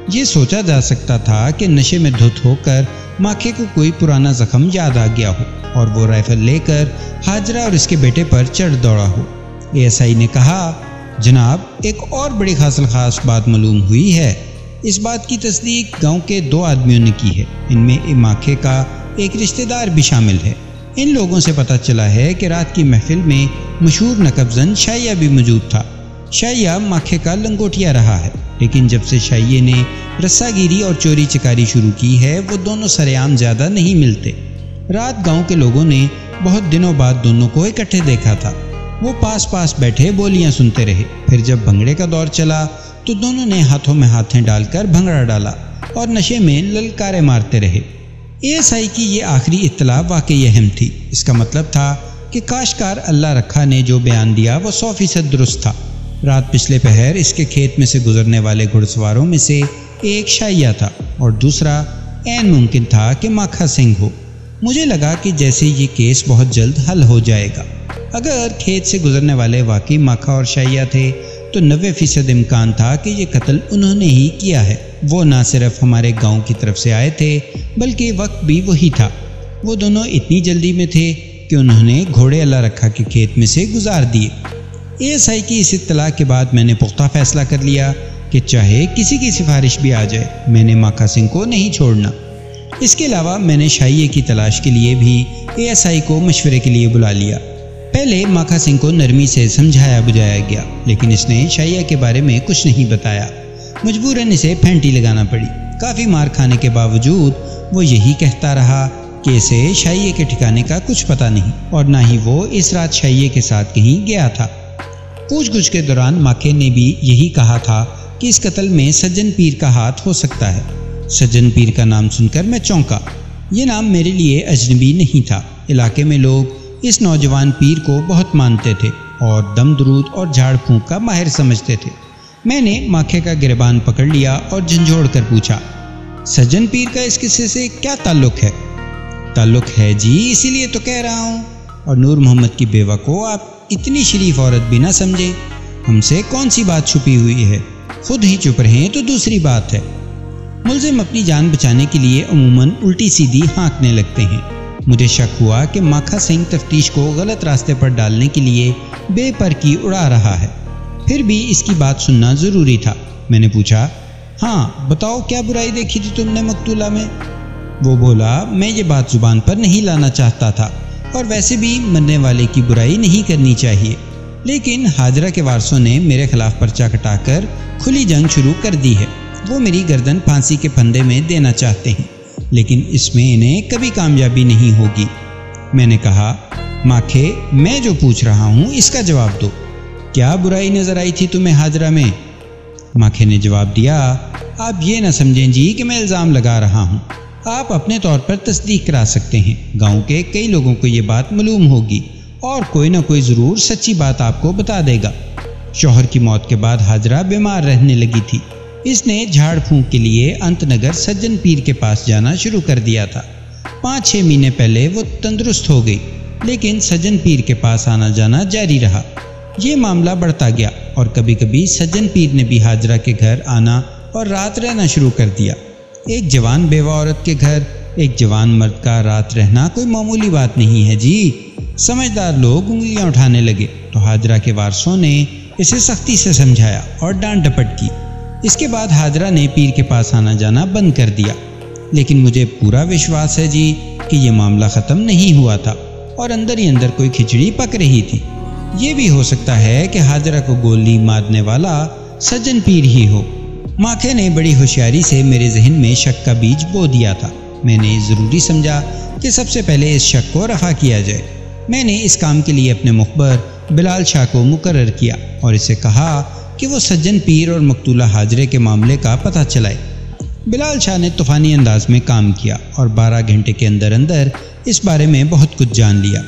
یہ سوچا جا سکتا تھا کہ نشے میں دھت ہو کر ماکھے کو کوئی پرانا زخم یاد آ گیا ہو اور وہ رائفل لے کر حاجرہ اور اس کے بیٹے پر چڑھ دوڑا ہو۔ ASI نے کہا، جناب ایک اور بڑی خاص بات معلوم ہوئی ہے۔ اس بات کی تصدیق گاؤں کے 2 آدمیوں نے کی ہے، ان میں ماکھے کا ایک رشتہ دار بھی شامل ہے۔ ان لوگوں سے پتہ چلا ہے کہ رات کی محفل میں مشہور نقب زن شائیہ بھی موجود تھا۔ شائیہ ماکھے کا لنگوٹیا رہا ہے، لیکن جب سے شائیہ نے رسا گیری اور چوری چکاری شروع کی ہے وہ دونوں سرعام زیادہ نہیں ملتے۔ رات گاؤں کے لوگوں نے بہت دنوں بعد دونوں کو اکٹھے دیکھا تھا۔ وہ پاس بیٹھے بولیاں سنتے رہے۔ پھر جب بھنگڑے کا دور چلا تو دونوں نے ہاتھوں میں ہاتھیں ڈال کر بھنگڑا ڈالا اور نشے میں للکارے مارتے رہے۔ ASI کی یہ آخری اطلاع واقعی اہم تھی۔ اس کا مطلب تھا کہ کاشتکار اللہ رکھا نے جو بیان دیا وہ 100% درست تھا۔ رات پچھلے پہر اس کے کھیت میں سے گزرنے والے گھڑ سواروں میں سے ایک شائیہ تھا اور دوسرا عین ممکن تھا کہ ماکھا سنگھ ہو۔ مجھے لگا کہ جیسے یہ کیس بہت جلد حل ہو جائے گا۔ اگر کھیت سے گزرنے والے واقعی ماکھا اور شائیہ تھے تو 90% امکان تھا کہ یہ قتل انہوں نے ہی کیا ہے۔ وہ نہ صرف ہمارے گاؤں کی طرف سے آئے تھے بلکہ وقت بھی وہی تھا۔ وہ دونوں اتنی جلدی میں تھے کہ انہوں نے گھوڑے اللہ رکھا کے کھیت میں سے گزار دیے۔ ASI کی اس اطلاع کے بعد میں نے پختہ فیصلہ کر لیا کہ چاہے کسی کی سفارش بھی آ جائے میں نے ماکھا سنگھ کو نہیں چھوڑنا۔ اس کے علاوہ میں نے شائیہ کی تلاش کے لیے بھی ASI کو مشورے کے لیے بلا لیا۔ پہلے ماکھا سنگھ کو نرمی سے سمجھایا بجھایا گیا، لیکن اس نے شائیہ کے بارے میں کچھ نہیں بتایا۔ مجبوراً اسے پھینٹی لگانا پڑی۔ کافی مار کھانے کے باوجود وہ یہی کہتا رہا کہ اسے شائیہ کے ٹھکانے کا کچھ پتہ نہیں اور نہ ہی وہ اس رات شائیہ کے ساتھ کہیں گیا تھا۔ پوچھ گچھ کے دوران ماکھے نے بھی یہی کہا تھا کہ اس قتل میں سجن پیر کا ہاتھ ہو سکتا ہے۔ سجن پیر کا نام سن کر میں چونکا۔ یہ نام میرے لیے اجنبی نہیں تھا۔ علاقے میں لوگ اس نوجوان پیر کو بہت مانتے تھے اور دم درود اور جھاڑ پھونک کا ماہر سمجھتے تھے۔ میں نے ماکھے کا گریبان پکڑ لیا اور جھنجھوڑ کر پوچھا، سجن پیر کا اس قصے سے کیا تعلق ہے؟ تعلق ہے جی، اسی لیے تو کہہ رہا ہوں۔ اور نور محمد کی بیوہ کو آپ اتنی شریف عورت بھی نہ سمجھے۔ ہم سے کون سی بات چھپی ہوئی ہے؟ خود ہی چپ رہیں تو دوسری بات ہے۔ ملزم اپنی جان بچانے کے لیے عموماً الٹی سیدھی ہانکنے لگتے ہیں۔ مجھے شک ہوا کہ ماکھا سنگھ تفتیش کو غلط راستے پر ڈالنے کے لیے بے پر کی اڑا رہا ہے۔ پھر بھی اس کی بات سننا ضروری تھا۔ میں نے پوچھا، ہاں بتاؤ کیا برائی دیکھی تھی تم نے مقتولہ میں؟ وہ بولا، میں یہ بات زبان پر نہیں لانا چاہتا تھا اور ویسے بھی مرنے والے کی برائی نہیں کرنی چاہیے، لیکن حاجرہ کے وارثوں نے میرے خلاف پرچہ کٹا کر کھلی جنگ شروع کر دی ہے۔ وہ میری گردن پھانسی کے پھندے میں دینا چاہتے ہیں، لیکن اس میں انہیں کبھی کامیابی نہیں ہوگی۔ میں نے کہا، ماکھے میں جو پوچھ رہا ہوں اس کا جواب دو، کیا برائی نظر آئی تھی تمہیں حاجرہ میں؟ ماکھے نے جواب دیا، آپ یہ نہ سمجھیں جی کہ میں الزام لگا رہا ہوں، آپ اپنے طور پر تصدیق کرا سکتے ہیں۔ گاؤں کے کئی لوگوں کو یہ بات معلوم ہوگی اور کوئی نہ کوئی ضرور سچی بات آپ کو بتا دے گا۔ شوہر کی موت کے بعد حاجرہ بیمار رہنے لگی تھی۔ اس نے جھاڑ پھونک کے لیے انت نگر سجن پیر کے پاس جانا شروع کر دیا تھا۔ 5-6 مہینے پہلے وہ تندرست ہو گئی، لیکن سجن پیر کے پاس آنا جانا جاری رہا۔ یہ معاملہ بڑھتا گیا اور کبھی کبھی سجن پیر نے بھی حاجرہ کے گھر آنا اور رات رہنا شروع کر دیا۔ ایک جوان بیوہ عورت کے گھر ایک جوان مرد کا رات رہنا کوئی معمولی بات نہیں ہے جی۔ سمجھدار لوگ انگلیاں اٹھانے لگے تو حاجرہ کے وارثوں نے اسے سختی سے سمجھایا اور ڈانٹ ڈپٹ کی۔ اس کے بعد حاجرہ نے پیر کے پاس آنا جانا بند کر دیا، لیکن مجھے پورا وشواس ہے جی کہ یہ معاملہ ختم نہیں ہوا تھا اور اندر ہی اندر کوئی کھچڑی پک رہی تھی۔ یہ بھی ہو سکتا ہے کہ حاجرہ کو گولی مارنے والا سجن پیر ہی ہو۔ ماکھے نے بڑی ہوشیاری سے میرے ذہن میں شک کا بیج بو دیا تھا۔ میں نے ضروری سمجھا کہ سب سے پہلے اس شک کو رفع کیا جائے۔ میں نے اس کام کے لیے اپنے مخبر بلال شاہ کو مقرر کیا اور اسے کہا کہ وہ سجن پیر اور مقتولہ حاجرے کے معاملے کا پتہ چلائے۔ بلال شاہ نے طوفانی انداز میں کام کیا اور 12 گھنٹے کے اندر اندر اس بارے میں بہت کچھ جان لیا۔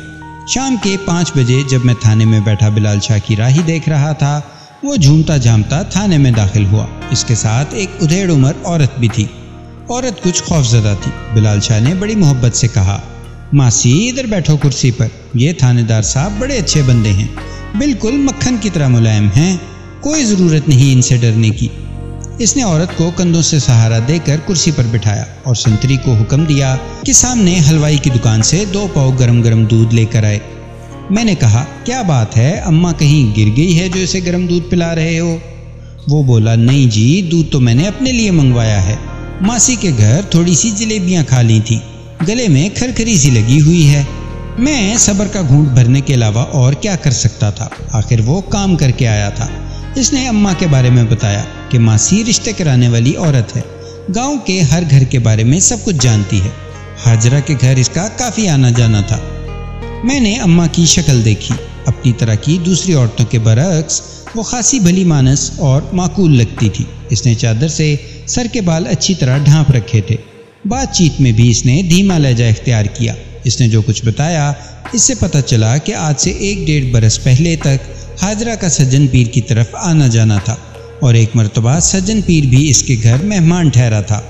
شام کے 5 بجے جب میں تھانے میں بیٹھا بلال شاہ کی راہی دیکھ رہا تھا، وہ جھومتا جھامتا تھانے میں داخل ہوا۔ اس کے ساتھ ایک ادھیڑ عمر عورت بھی تھی۔ عورت کچھ خوفزدہ تھی۔ بلال شاہ نے بڑی محبت سے کہا، ماسی ادھر بیٹھو کرسی پر، یہ تھانے دار صاحب بڑے اچھے بندے ہیں، بالکل مکھن کی طرح ملائم ہیں، کوئی ضرورت نہیں ان سے ڈرنے کی۔ اس نے عورت کو کندھوں سے سہارا دے کر کرسی پر بٹھایا اور سنتری کو حکم دیا کہ سامنے حلوائی کی دکان سے 2 پاؤ گرم گرم دودھ لے کر آئے۔ میں نے کہا، کیا بات ہے، اماں کہیں گر گئی ہے جو اسے گرم دودھ پلا رہے ہو؟ وہ بولا، نہیں جی، دودھ تو میں نے اپنے لیے منگوایا ہے، ماسی کے گھر تھوڑی سی جلیبیاں کھا لی تھی، گلے میں کھرکھری سی لگی ہوئی ہے۔ میں صبر کا گھونٹ بھرنے کے علاوہ اور کیا کر سکتا تھا؟ آخر وہ کام کر کے آیا تھا۔ اس نے اماں کے بارے میں بتایا کہ ماسی رشتے کرانے والی عورت ہے، گاؤں کے ہر گھر کے بارے میں سب کچھ جانتی ہے۔ حاجرہ کے گھر اس کا کافی آنا جانا تھا۔ میں نے اماں کی شکل دیکھی۔ اپنی طرح کی دوسری عورتوں کے برعکس وہ خاصی بھلی مانس اور معقول لگتی تھی۔ اس نے چادر سے سر کے بال اچھی طرح ڈھانپ رکھے تھے۔ بات چیت میں بھی اس نے دھیما لہجہ اختیار کیا۔ اس نے جو کچھ بتایا اس سے پتہ چلا کہ آج سے 1-1.5 برس پہلے تک حاجرہ کا سجن پیر کی طرف آنا جانا تھا اور ایک مرتبہ سجن پیر بھی اس کے گھر مہمان ٹھہرا تھا،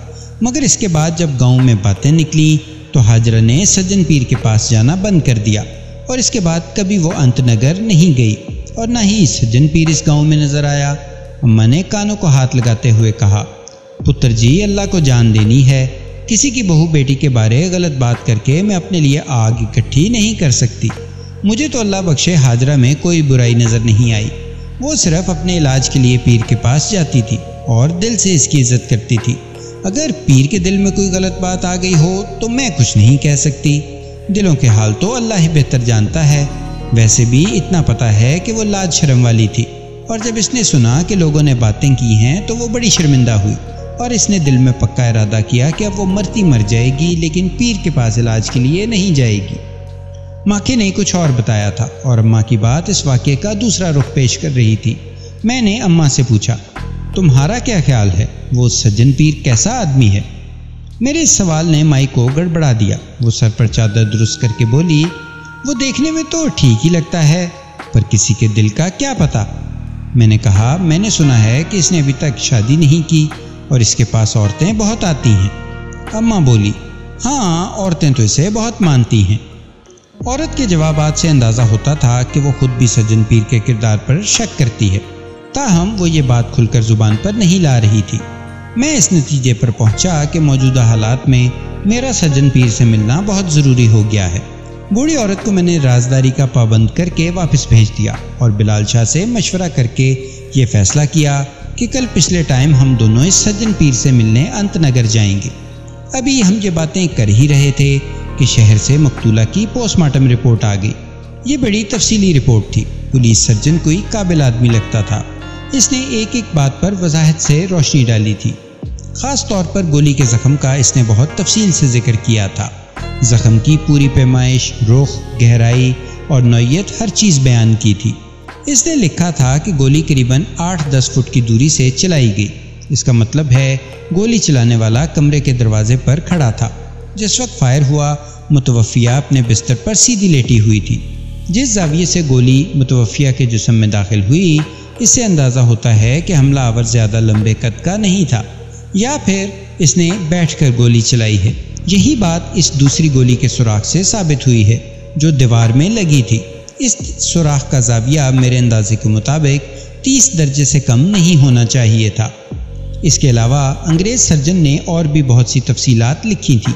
مگر اس کے بعد جب گاؤں میں باتیں نکلیں تو حاجرہ نے سجن پیر کے پاس جانا بند کر دیا اور اس کے بعد کبھی وہ انت نگر نہیں گئی اور نہ ہی سجن پیر اس گاؤں میں نظر آیا۔ اماں نے کانوں کو ہاتھ لگاتے ہوئے کہا، پتر جی، اللہ کو جان دینی ہے، کسی کی بہو بیٹی کے بارے غلط بات کر کے میں اپنے لیے آگ اکٹھی نہیں کر سکتی۔ مجھے تو اللہ بخشے حاجرہ میں کوئی برائی نظر نہیں آئی، وہ صرف اپنے علاج کے لیے پیر کے پاس جاتی تھی اور دل سے اس کی عزت کرتی تھی۔ اگر پیر کے دل میں کوئی غلط بات آ گئی ہو تو میں کچھ نہیں کہہ سکتی، دلوں کے حال تو اللہ ہی بہتر جانتا ہے۔ ویسے بھی اتنا پتہ ہے کہ وہ لاج شرم والی تھی، اور جب اس نے سنا کہ لوگوں نے باتیں کی ہیں تو وہ بڑی شرمندہ ہوئی اور اس نے دل میں پکا ارادہ کیا کہ اب وہ مرتی مر جائے گی لیکن پیر کے پاس علاج کے لیے نہیں جائے گی۔ ماکھے نے کچھ اور بتایا تھا اور اماں کی بات اس واقعے کا دوسرا رخ پیش کر رہی تھی۔ میں نے اماں سے پوچھا، تمہارا کیا خیال ہے، وہ سجن پیر کیسا آدمی ہے؟ میرے اس سوال نے مائی کو گڑبڑا دیا۔ وہ سر پر چادر درست کر کے بولی، وہ دیکھنے میں تو ٹھیک ہی لگتا ہے، پر کسی کے دل کا کیا پتہ۔ میں نے کہا، میں نے سنا ہے کہ اس نے ابھی تک شادی نہیں کی اور اس کے پاس عورتیں بہت آتی ہیں۔ اماں بولی، ہاں، عورتیں تو اسے بہت مانتی ہیں۔ عورت کے جوابات سے اندازہ ہوتا تھا کہ وہ خود بھی سجن پیر کے کردار پر شک کرتی ہے، تاہم وہ یہ بات کھل کر زبان پر نہیں لا رہی تھی۔ میں اس نتیجے پر پہنچا کہ موجودہ حالات میں میرا سجن پیر سے ملنا بہت ضروری ہو گیا ہے۔ بوڑھی عورت کو میں نے رازداری کا پابند کر کے واپس بھیج دیا اور بلال شاہ سے مشورہ کر کے یہ فیصلہ کیا کہ کل پچھلے ٹائم ہم دونوں اس سجن پیر سے ملنے انت نگر جائیں گے۔ ابھی ہم یہ باتیں کر ہی رہے تھے کہ شہر سے مقتولہ کی پوسٹ مارٹم رپورٹ آ گئی۔ یہ بڑی تفصیلی رپورٹ تھی۔ پولیس سرجن کوئی قابل آدمی لگتا تھا۔ اس نے ایک ایک بات پر وضاحت سے روشنی ڈالی تھی۔ خاص طور پر گولی کے زخم کا اس نے بہت تفصیل سے ذکر کیا تھا۔ زخم کی پوری پیمائش، رخ، گہرائی اور نوعیت ہر چیز بیان کی تھی۔ اس نے لکھا تھا کہ گولی قریباً 8-10 فٹ کی دوری سے چلائی گئی۔ اس کا مطلب ہے گولی چلانے والا کمرے کے دروازے پر کھڑا تھا۔ جس وقت فائر ہوا متوفیہ اپنے بستر پر سیدھی لیٹی ہوئی تھی۔ جس زاویے سے گولی متوفیہ کے جسم میں داخل ہوئی، اس سے اندازہ ہوتا ہے کہ حملہ آور زیادہ لمبے قد کا نہیں تھا، یا پھر اس نے بیٹھ کر گولی چلائی ہے۔ یہی بات اس دوسری گولی کے سوراخ سے ثابت ہوئی ہے جو دیوار میں لگی تھی۔ اس سوراخ کا زاویہ میرے اندازے کے مطابق 30 درجے سے کم نہیں ہونا چاہیے تھا۔ اس کے علاوہ انگریز سرجن نے اور بھی بہت سی تفصیلات لکھی تھیں۔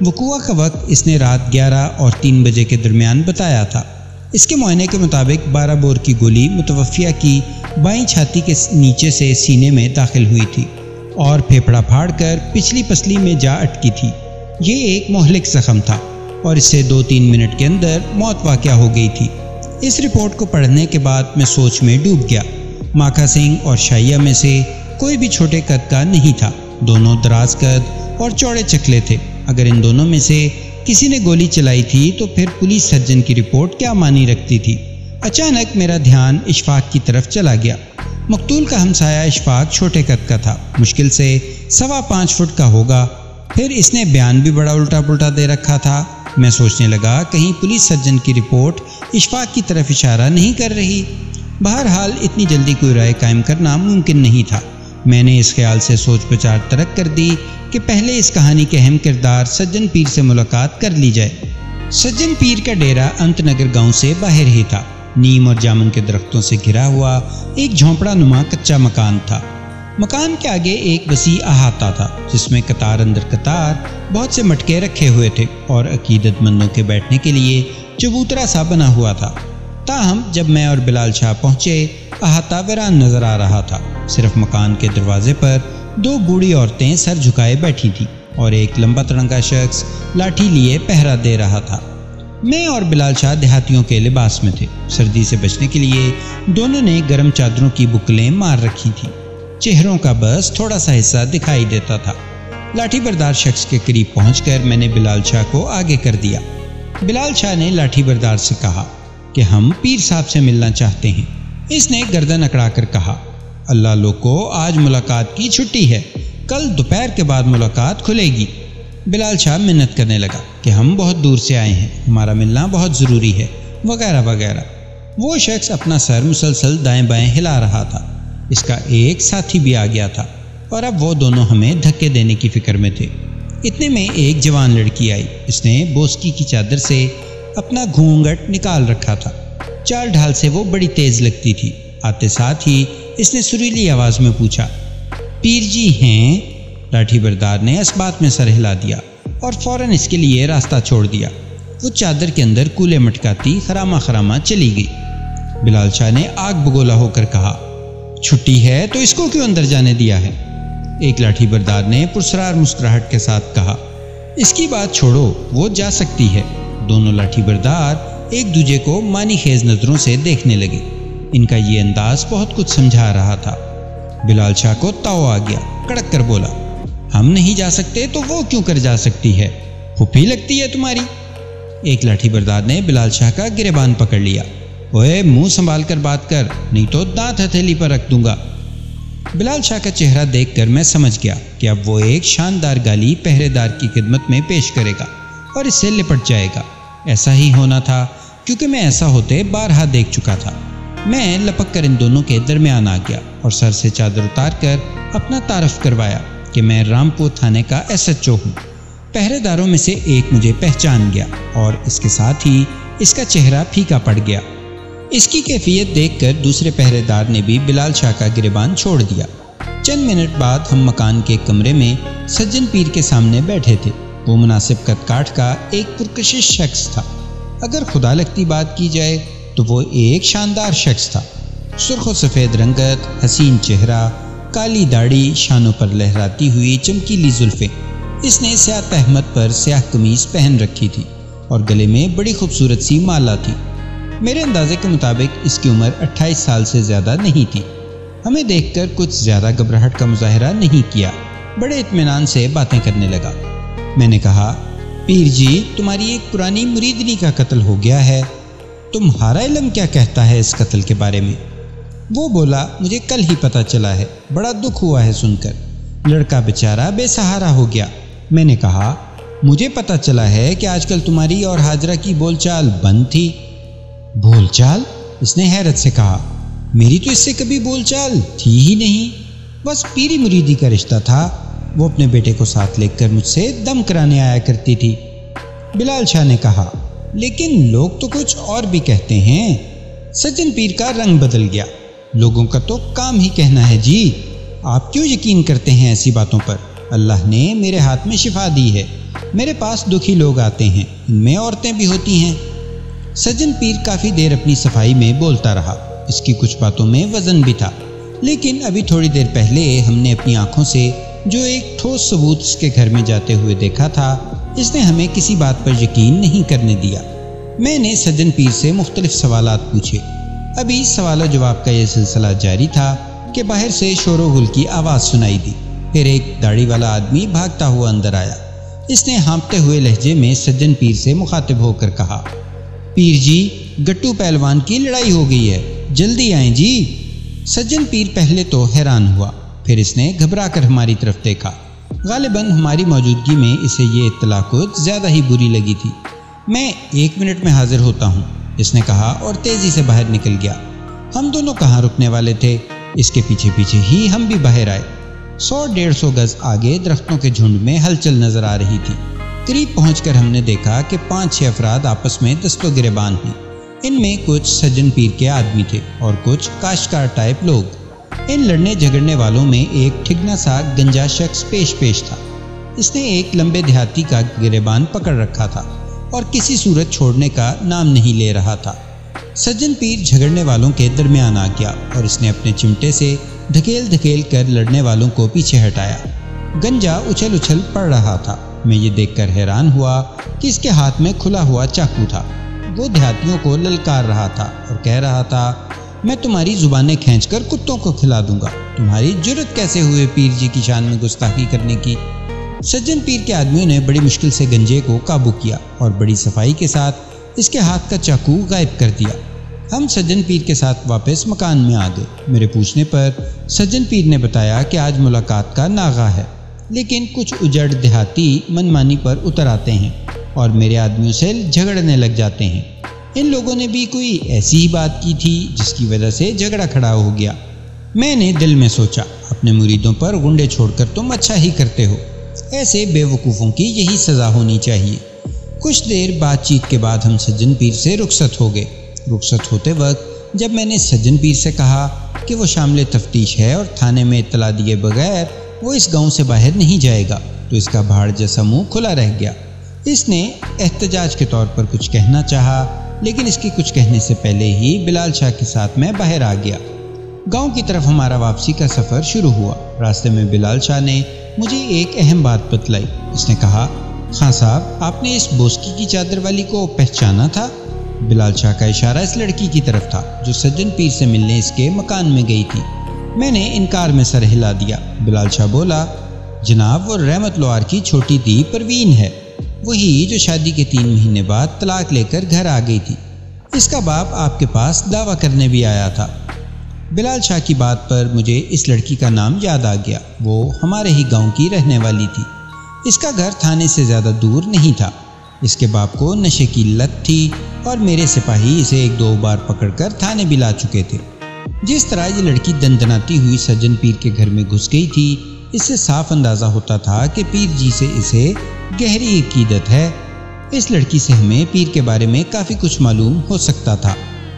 وقوع کا وقت اس نے رات 11 اور 3 بجے کے درمیان بتایا تھا۔ اس کے معائنے کے مطابق 12 بور کی گولی متوفیہ کی بائیں چھاتی کے نیچے سے سینے میں داخل ہوئی تھی اور پھیپھڑا پھاڑ کر پچھلی پسلی میں جا اٹکی تھی۔ یہ ایک مہلک زخم تھا اور اس سے 2-3 منٹ کے اندر موت واقع ہو گئی تھی۔ اس رپورٹ کو پڑھنے کے بعد میں سوچ میں ڈوب گیا۔ ماکھا سنگھ اور شائیہ میں سے کوئی بھی چھوٹے قد کا نہیں تھا، دونوں دراز قد اور چوڑے چکلے تھے۔ اگر ان دونوں میں سے کسی نے گولی چلائی تھی تو پھر پولیس سرجن کی رپورٹ کیا معنی رکھتی تھی؟ اچانک میرا دھیان اشفاق کی طرف چلا گیا۔ مقتول کا ہمسایہ اشفاق چھوٹے قد کا تھا، مشکل سے 5.25 فٹ کا ہوگا۔ پھر اس نے بیان بھی بڑا الٹا پلٹا دے رکھا تھا۔ میں سوچنے لگا کہیں پولیس سرجن کی رپورٹ اشفاق کی طرف اشارہ نہیں کر رہی۔ بہرحال اتنی جلدی کوئی رائے قائم کرنا ممکن نہیں تھا۔ میں نے اس خیال سے سوچ بچار ترک کر دی کہ پہلے اس کہانی کے اہم کردار سجن پیر سے ملاقات کر لی جائے۔ سجن پیر کا ڈیرا انت نگر گاؤں سے باہر ہی تھا۔ نیم اور جامن کے درختوں سے گھرا ہوا ایک جھونپڑا نما کچا مکان تھا۔ مکان کے آگے ایک وسیع احاطہ تھا جس میں قطار اندر قطار بہت سے مٹکے رکھے ہوئے تھے اور عقیدت مندوں کے بیٹھنے کے لیے چبوترا سا بنا ہوا تھا۔ تاہم جب میں اور بلال شاہ پہنچے، احاطہ ویران نظر آ رہا تھا۔ صرف مکان کے دروازے پر 2 بوڑھی عورتیں سر جھکائے بیٹھی تھیں اور ایک لمبا تڑنگا شخص لاٹھی لیے پہرا دے رہا تھا۔ میں اور بلال شاہ دیہاتیوں کے لباس میں تھے۔ سردی سے بچنے کے لیے دونوں نے گرم چادروں کی بکلیں مار رکھی تھیں۔ چہروں کا بس تھوڑا سا حصہ دکھائی دیتا تھا۔ لاٹھی بردار شخص کے قریب پہنچ کر میں نے بلال شاہ کو آگے کر دیا۔ بلال شاہ نے لاٹھی بردار سے کہا کہ ہم پیر صاحب سے ملنا چاہتے ہیں۔ اس نے گردن اکڑا کر کہا، اللہ لوگو، آج ملاقات کی چھٹی ہے، کل دوپہر کے بعد ملاقات کھلے گی۔ بلال شاہ منت کرنے لگا کہ ہم بہت دور سے آئے ہیں، ہمارا ملنا بہت ضروری ہے، وغیرہ وغیرہ۔ وہ شخص اپنا سر مسلسل دائیں بائیں ہلا رہا تھا۔ اس کا ایک ساتھی بھی آ گیا تھا اور اب وہ دونوں ہمیں دھکے دینے کی فکر میں تھے۔ اتنے میں ایک جوان لڑکی آئی۔ اس نے بوسکی کی چادر سے اپنا گھونگھٹ نکال رکھا تھا۔ چال ڈھال سے وہ بڑی تیز لگتی تھی۔ آتے ساتھ ہی اس نے سریلی آواز میں پوچھا، پیر جی ہیں؟ لاٹھی بردار نے اس بات میں سر ہلا دیا اور فوراً اس کے لیے راستہ چھوڑ دیا۔ وہ چادر کے اندر کولے مٹکاتی خراما خراما چلی گئی۔ بلال شاہ نے آگ بگولا ہو کر کہا، چھٹی ہے تو اس کو کیوں اندر جانے دیا ہے؟ ایک لاٹھی بردار نے پرسرار مسکراہٹ کے ساتھ کہا، اس کی بات چھوڑو، وہ جا سکتی ہے۔ دونوں لاٹھی بردار ایک دوسرے کو معنی خیز نظروں سے دیکھنے لگے۔ ان کا یہ انداز بہت کچھ سمجھا رہا تھا۔ بلال شاہ کو تاؤ آ گیا، کڑک کر بولا، ہم نہیں جا سکتے تو وہ کیوں کر جا سکتی ہے؟ پھوپھی لگتی ہے تمہاری؟ ایک لاٹھی بردار نے بلال شاہ کا گریبان پکڑ لیا، اوے منہ سنبھال کر بات کر، نہیں تو دانت ہتھیلی پر رکھ دوں گا۔ بلال شاہ کا چہرہ دیکھ کر میں سمجھ گیا کہ اب وہ ایک شاندار گالی پہرے دار کی خدمت میں پیش کرے گا اور اس سے لپٹ جائے گا۔ ایسا ہی ہونا تھا کیونکہ میں ایسا ہوتے بارہا دیکھ چکا تھا۔ میں لپک کر ان دونوں کے درمیان آ گیا اور سر سے چادر اتار کر اپنا تعارف کروایا کہ میں رامپور تھانے کا SHO ہوں۔ پہرے داروں میں سے ایک مجھے پہچان گیا اور اس کے ساتھ ہی اس کا چہرہ پھیکا پڑ گیا۔ اس کی کیفیت دیکھ کر دوسرے پہرے دار نے بھی بلال شاہ کا گریبان چھوڑ دیا۔ چند منٹ بعد ہم مکان کے کمرے میں سجن پیر کے سامنے بیٹھے تھے۔ وہ مناسب قد کاٹ کا ایک پرکشش شخص تھا۔ اگر خدا لگتی بات کی جائے تو وہ ایک شاندار شخص تھا۔ سرخ و سفید رنگت، حسین چہرہ، کالی داڑھی، شانوں پر لہراتی ہوئی چمکیلی زلفیں۔ اس نے سیاہ تہمت پر سیاہ قمیض پہن رکھی تھی اور گلے میں بڑی خوبصورت سی مالا تھی۔ میرے اندازے کے مطابق اس کی عمر 28 سال سے زیادہ نہیں تھی۔ ہمیں دیکھ کر کچھ زیادہ گھبراہٹ کا مظاہرہ نہیں کیا، بڑے اطمینان سے باتیں کرنے لگا۔ میں نے کہا، پیر جی، تمہاری ایک پرانی مریدنی کا قتل ہو گیا ہے، تمہارا علم کیا کہتا ہے اس قتل کے بارے میں؟ وہ بولا، مجھے کل ہی پتہ چلا ہے، بڑا دکھ ہوا ہے سن کر، لڑکا بیچارہ بے سہارا ہو گیا۔ میں نے کہا، مجھے پتہ چلا ہے کہ آج کل تمہاری اور حاجرہ کی بول چال بند تھی۔ بول چال؟ اس نے حیرت سے کہا۔ میری تو اس سے کبھی بول چال تھی ہی نہیں، بس پیری مریدی کا رشتہ تھا۔ وہ اپنے بیٹے کو ساتھ لے کر مجھ سے دم کرانے آیا کرتی تھی۔ بلال شاہ نے کہا، لیکن لوگ تو کچھ اور بھی کہتے ہیں۔ سجن پیر کا رنگ بدل گیا۔ لوگوں کا تو کام ہی کہنا ہے جی، آپ کیوں یقین کرتے ہیں ایسی باتوں پر؟ اللہ نے میرے ہاتھ میں شفا دی ہے، میرے پاس دکھی لوگ آتے ہیں، ان میں عورتیں بھی ہوتی ہیں۔ سجن پیر کافی دیر اپنی صفائی میں بولتا رہا۔ اس کی کچھ باتوں میں وزن بھی تھا، لیکن ابھی تھوڑی دیر پہلے ہم نے اپنی آنکھوں سے جو ایک ٹھوس ثبوت اس کے گھر میں جاتے ہوئے دیکھا تھا، اس نے ہمیں کسی بات پر یقین نہیں کرنے دیا۔ میں نے سجن پیر سے مختلف سوالات پوچھے۔ ابھی سوال و جواب کا یہ سلسلہ جاری تھا کہ باہر سے شور و غل کی آواز سنائی دی۔ پھر ایک داڑھی والا آدمی بھاگتا ہوا اندر آیا۔ اس نے ہانپتے ہوئے لہجے میں سجن پیر سے مخاطب ہو کر کہا، پیر جی، گٹو پہلوان کی لڑائی ہو گئی ہے، جلدی آئیں جی۔ سجن پیر پہلے تو حیران ہوا، پھر اس نے گھبرا کر ہماری طرف دیکھا۔ غالباً ہماری موجودگی میں اسے یہ اطلاع کچھ زیادہ ہی بری لگی تھی۔ میں 1 منٹ میں حاضر ہوتا ہوں، اس نے کہا اور تیزی سے باہر نکل گیا۔ ہم دونوں کہاں رکنے والے تھے، اس کے پیچھے پیچھے ہی ہم بھی باہر آئے۔ 100-150 گز آگے درختوں کے جھنڈ میں ہلچل نظر آ رہی تھی۔ قریب پہنچ کر ہم نے دیکھا کہ 5-6 افراد آپس میں دست و گریبان ہیں۔ ان میں کچھ سجن پیر کے آدمی تھے اور کچھ کاشتکار ٹائپ لوگ۔ ان لڑنے جھگڑنے والوں میں ایک ٹھگنا سا گنجا شخص پیش تھا۔ اس نے ایک لمبے دیہاتی کا گریبان پکڑ رکھا تھا اور کسی صورت چھوڑنے کا نام نہیں لے رہا تھا۔ سجن پیر جھگڑنے والوں کے درمیان آ گیا اور اس نے اپنے چمٹے سے دھکیل کر لڑنے والوں کو پیچھے ہٹایا۔ گنجا اچھل پڑ رہا تھا۔ میں یہ دیکھ کر حیران ہوا کہ اس کے ہاتھ میں کھلا ہوا چاقو تھا۔ وہ دیہاتیوں کو للکار رہا تھا اور کہہ رہا تھا، میں تمہاری زبانیں کھینچ کر کتوں کو کھلا دوں گا، تمہاری جرت کیسے ہوئے پیر جی کی شان میں گستاخی کرنے کی۔ سجن پیر کے آدمیوں نے بڑی مشکل سے گنجے کو قابو کیا اور بڑی صفائی کے ساتھ اس کے ہاتھ کا چاقو غائب کر دیا۔ ہم سجن پیر کے ساتھ واپس مکان میں آ گئے۔ میرے پوچھنے پر سجن پیر نے بتایا کہ آج ملاقات کا ناغہ ہے، لیکن کچھ اجڑ دیہاتی منمانی پر اتر آتے ہیں اور میرے آدمیوں سے جھگڑنے لگ جاتے ہیں۔ ان لوگوں نے بھی کوئی ایسی ہی بات کی تھی جس کی وجہ سے جھگڑا کھڑا ہو گیا۔ میں نے دل میں سوچا، اپنے مریدوں پر غنڈے چھوڑ کر تم اچھا ہی کرتے ہو، ایسے بے وقوفوں کی یہی سزا ہونی چاہیے۔ کچھ دیر بات چیت کے بعد ہم سجن پیر سے رخصت ہو گئے۔ رخصت ہوتے وقت جب میں نے سجن پیر سے کہا کہ وہ شامل تفتیش ہے اور تھانے میں اطلاع دیے بغیر وہ اس گاؤں سے باہر نہیں جائے گا، تو اس کا بھاڑ جیسا منہ کھلا رہ گیا۔ اس نے احتجاج کے طور پر کچھ کہنا چاہا، لیکن اس کے کچھ کہنے سے پہلے ہی بلال شاہ کے ساتھ میں باہر آ گیا۔ گاؤں کی طرف ہمارا واپسی کا سفر شروع ہوا۔ راستے میں بلال شاہ نے مجھے ایک اہم بات بتلائی۔ اس نے کہا، خان صاحب، آپ نے اس بوسکی کی چادر والی کو پہچانا تھا؟ بلال شاہ کا اشارہ اس لڑکی کی طرف تھا جو سجن پیر سے ملنے اس کے مکان میں گئی تھی۔ میں نے انکار میں سر ہلا دیا۔ بلال شاہ بولا، جناب، وہ رحمت لوار کی چھوٹی دی پروین ہے، وہی جو شادی کے 3 مہینے بعد طلاق لے کر گھر آ گئی تھی۔ اس کا باپ آپ کے پاس دعویٰ کرنے بھی آیا تھا۔ بلال شاہ کی بات پر مجھے اس لڑکی کا نام یاد آ گیا۔ وہ ہمارے ہی گاؤں کی رہنے والی تھی۔ اس کا گھر تھانے سے زیادہ دور نہیں تھا۔ اس کے باپ کو نشے کی لت تھی اور میرے سپاہی اسے 1-2 بار پکڑ کر تھانے بھی لا چکے تھے۔ جس طرح یہ لڑکی دندناتی ہوئی سجن پیر کے گھر میں گھس گئی تھی، اس سے صاف اندازہ ہوتا تھا کہ پیر جی سے اسے گہری عقیدت ہے۔ اس لڑکی سے ہمیں پیر کے بارے میں کافی کچھ معلوم ہو سکتا تھا۔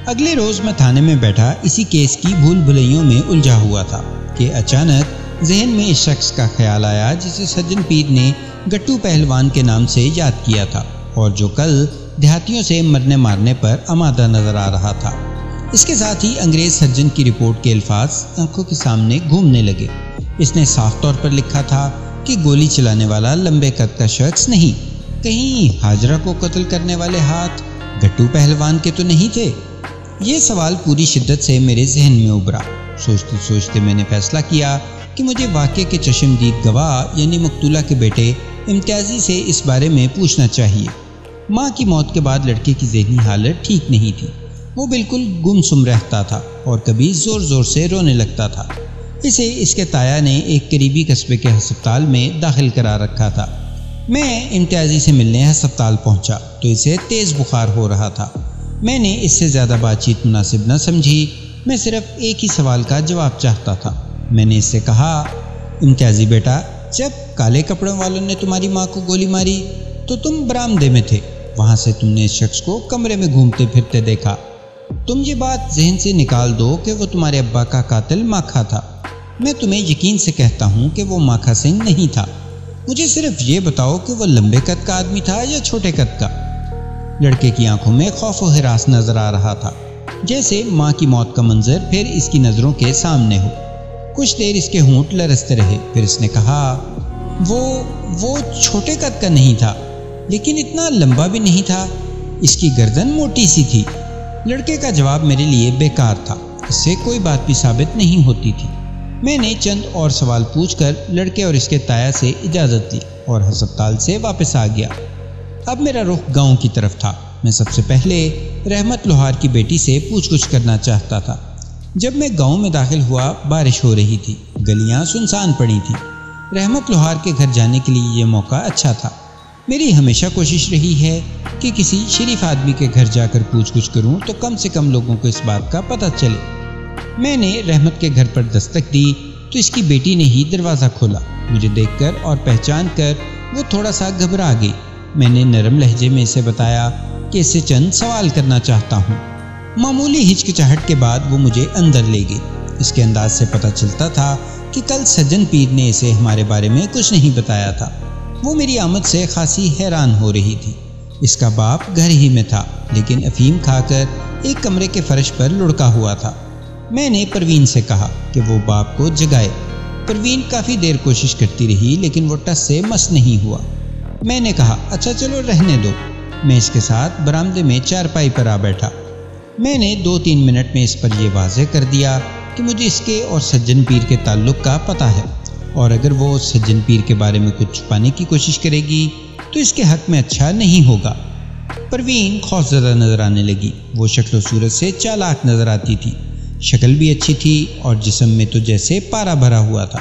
اگلے روز میں تھانے میں بیٹھا اسی کیس کی بھول بھلیوں میں الجھا ہوا تھا کہ اچانک ذہن میں اس شخص کا خیال آیا جسے سجن پیر نے گٹو پہلوان کے نام سے یاد کیا تھا اور جو کل دیہاتیوں سے مرنے مارنے پر آمادہ نظر آ رہا تھا۔ اس کے ساتھ ہی انگریز سرجن کی رپورٹ کے الفاظ آنکھوں کے سامنے گھومنے لگے۔ اس نے صاف طور پر لکھا تھا کہ گولی چلانے والا لمبے قد کا شخص نہیں، کہیں ہاجرہ کو قتل کرنے والے ہاتھ گٹو پہلوان کے تو نہیں تھے؟ یہ سوال پوری شدت سے میرے ذہن میں ابھرا۔ سوچتے سوچتے میں نے فیصلہ کیا کہ مجھے واقعے کے چشمدید گواہ یعنی مقتولہ کے بیٹے امتیازی سے اس بارے میں پوچھنا چاہیے۔ ماں کی موت کے بعد لڑکے کی ذہنی حالت ٹھیک نہیں تھی۔ وہ بالکل گم سم رہتا تھا اور کبھی زور زور سے رونے لگتا تھا۔ اسے اس کے تایا نے ایک قریبی قصبے کے ہسپتال میں داخل کرا رکھا تھا۔ میں امتیازی سے ملنے ہسپتال پہنچا تو اسے تیز بخار ہو رہا تھا۔ میں نے اس سے زیادہ بات چیت مناسب نہ سمجھی، میں صرف ایک ہی سوال کا جواب چاہتا تھا۔ میں نے اس سے کہا، امتیازی بیٹا، جب کالے کپڑوں والوں نے تمہاری ماں کو گولی ماری تو تم برآمدے میں تھے، وہاں سے تم نے اس شخص کو کمرے میں گھومتے پھرتے دیکھا۔ تم یہ بات ذہن سے نکال دو کہ وہ تمہارے ابا کا قاتل ماکھا تھا۔ میں تمہیں یقین سے کہتا ہوں کہ وہ ماکھا سنگھ نہیں تھا۔ مجھے صرف یہ بتاؤ کہ وہ لمبے قد کا آدمی تھا یا چھوٹے قد کا؟ لڑکے کی آنکھوں میں خوف و ہراس نظر آ رہا تھا، جیسے ماں کی موت کا منظر پھر اس کی نظروں کے سامنے ہو۔ کچھ دیر اس کے ہونٹ لرزتے رہے، پھر اس نے کہا، وہ چھوٹے قد کا نہیں تھا، لیکن اتنا لمبا بھی نہیں تھا، اس کی گردن موٹی سی تھی۔ لڑکے کا جواب میرے لیے بیکار تھا، اس سے کوئی بات بھی ثابت نہیں ہوتی تھی۔ میں نے چند اور سوال پوچھ کر لڑکے اور اس کے تایا سے اجازت لی اور ہسپتال سے واپس آ گیا۔ اب میرا رخ گاؤں کی طرف تھا۔ میں سب سے پہلے رحمت لوہار کی بیٹی سے پوچھ گچھ کرنا چاہتا تھا۔ جب میں گاؤں میں داخل ہوا، بارش ہو رہی تھی، گلیاں سنسان پڑی تھیں۔ رحمت لوہار کے گھر جانے کے لیے یہ موقع اچھا تھا۔ میری ہمیشہ کوشش رہی ہے کہ کسی شریف آدمی کے گھر جا کر پوچھ گچھ کروں تو کم سے کم لوگوں کو اس بات کا پتہ چلے۔ میں نے رحمت کے گھر پر دستک دی تو اس کی بیٹی نے ہی دروازہ کھولا۔ مجھے دیکھ کر اور پہچان کر وہ تھوڑا سا گھبرا گئی۔ میں نے نرم لہجے میں اسے بتایا کہ اس سے چند سوال کرنا چاہتا ہوں۔ معمولی ہچکچاہٹ کے بعد وہ مجھے اندر لے گئی۔ اس کے انداز سے پتہ چلتا تھا کہ کل سجن پیر نے اسے ہمارے بارے میں کچھ نہیں بتایا تھا۔ وہ میری آمد سے خاصی حیران ہو رہی تھی۔ اس کا باپ گھر ہی میں تھا، لیکن افیم کھا کر ایک کمرے کے فرش پر لڑکا ہوا تھا۔ میں نے پروین سے کہا کہ وہ باپ کو جگائے۔ پروین کافی دیر کوشش کرتی رہی، لیکن وہ ٹس سے مس نہیں ہوا۔ میں نے کہا، اچھا چلو رہنے دو۔ میں اس کے ساتھ برآمدے میں چارپائی پر آ بیٹھا۔ میں نے 2-3 منٹ میں اس پر یہ واضح کر دیا کہ مجھے اس کے اور سجن پیر کے تعلق کا پتہ ہے، اور اگر وہ سجن پیر کے بارے میں کچھ چھپانے کی کوشش کرے گی تو اس کے حق میں اچھا نہیں ہوگا۔ پروین خوفزدہ نظر آنے لگی۔ وہ شکل و صورت سے چالاک نظر آتی تھی، شکل بھی اچھی تھی اور جسم میں تو جیسے پارا بھرا ہوا تھا۔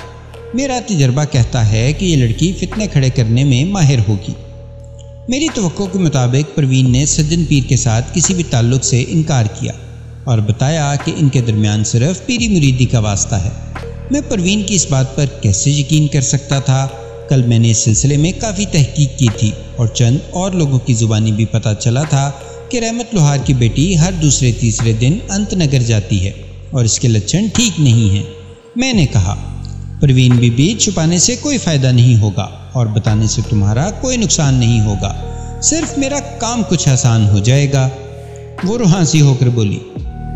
میرا تجربہ کہتا ہے کہ یہ لڑکی فتنے کھڑے کرنے میں ماہر ہوگی۔ میری توقع کے مطابق پروین نے سجن پیر کے ساتھ کسی بھی تعلق سے انکار کیا اور بتایا کہ ان کے درمیان صرف پیری مریدی کا واسطہ ہے۔ میں پروین کی اس بات پر کیسے یقین کر سکتا تھا؟ کل میں نے اس سلسلے میں کافی تحقیق کی تھی اور چند اور لوگوں کی زبانی بھی پتہ چلا تھا کہ رحمت لوہار کی بیٹی ہر دوسرے تیسرے دن انت نگر جاتی ہے اور اس کے لچھن ٹھیک نہیں ہیں۔ میں نے کہا، پروین بی بی، چھپانے سے کوئی فائدہ نہیں ہوگا اور بتانے سے تمہارا کوئی نقصان نہیں ہوگا، صرف میرا کام کچھ آسان ہو جائے گا۔ وہ روحانسی ہو کر بولی،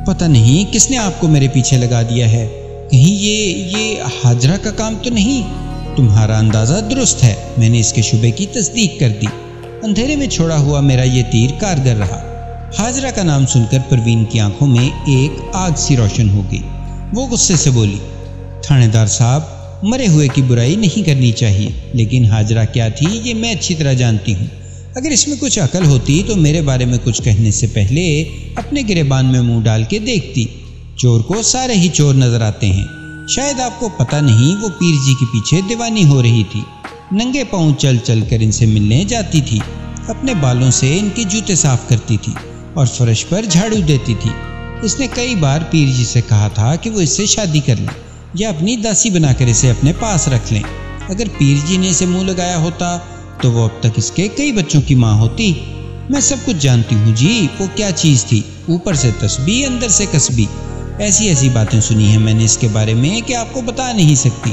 پتہ نہیں کس نے آپ کو میرے پیچھے لگا دیا ہے، کہیں یہ حاجرہ کا کام تو نہیں؟ تمہارا اندازہ درست ہے۔ میں نے اس کے شبے کی تصدیق کر دی۔ اندھیرے میں چھوڑا ہوا میرا یہ تیر کارگر رہا۔ حاجرہ کا نام سن کر پروین کی آنکھوں میں ایک آگ سی روشن ہو گئی۔ وہ غصے سے بولی، تھانے دار صاحب، مرے ہوئے کی برائی نہیں کرنی چاہیے، لیکن حاجرہ کیا تھی یہ میں اچھی طرح جانتی ہوں۔ اگر اس میں کچھ عقل ہوتی تو میرے بارے میں کچھ کہنے سے پہلے اپنے گریبان میں منہ ڈال کے دیکھتی۔ چور کو سارے ہی چور نظر آتے ہیں۔ شاید آپ کو پتہ نہیں، وہ پیر جی کے پیچھے دیوانی ہو رہی تھی، ننگے پاؤں چل چل کر ان سے ملنے جاتی تھی، اپنے بالوں سے ان کے جوتے صاف کرتی تھی اور فرش پر جھاڑو دیتی تھی۔ اس نے کئی بار پیر جی سے کہا تھا کہ وہ اس سے شادی کر لیں یا اپنی داسی بنا کر اسے اپنے پاس رکھ لیں۔ اگر پیر جی نے اسے منہ لگایا ہوتا تو وہ اب تک اس کے کئی بچوں کی ماں ہوتی۔ میں سب کچھ جانتی ہوں جی، وہ کیا چیز تھی، اوپر سے تسبیح اندر سے کسبی۔ ایسی باتیں سنی ہیں میں نے اس کے بارے میں کہ آپ کو بتا نہیں سکتی۔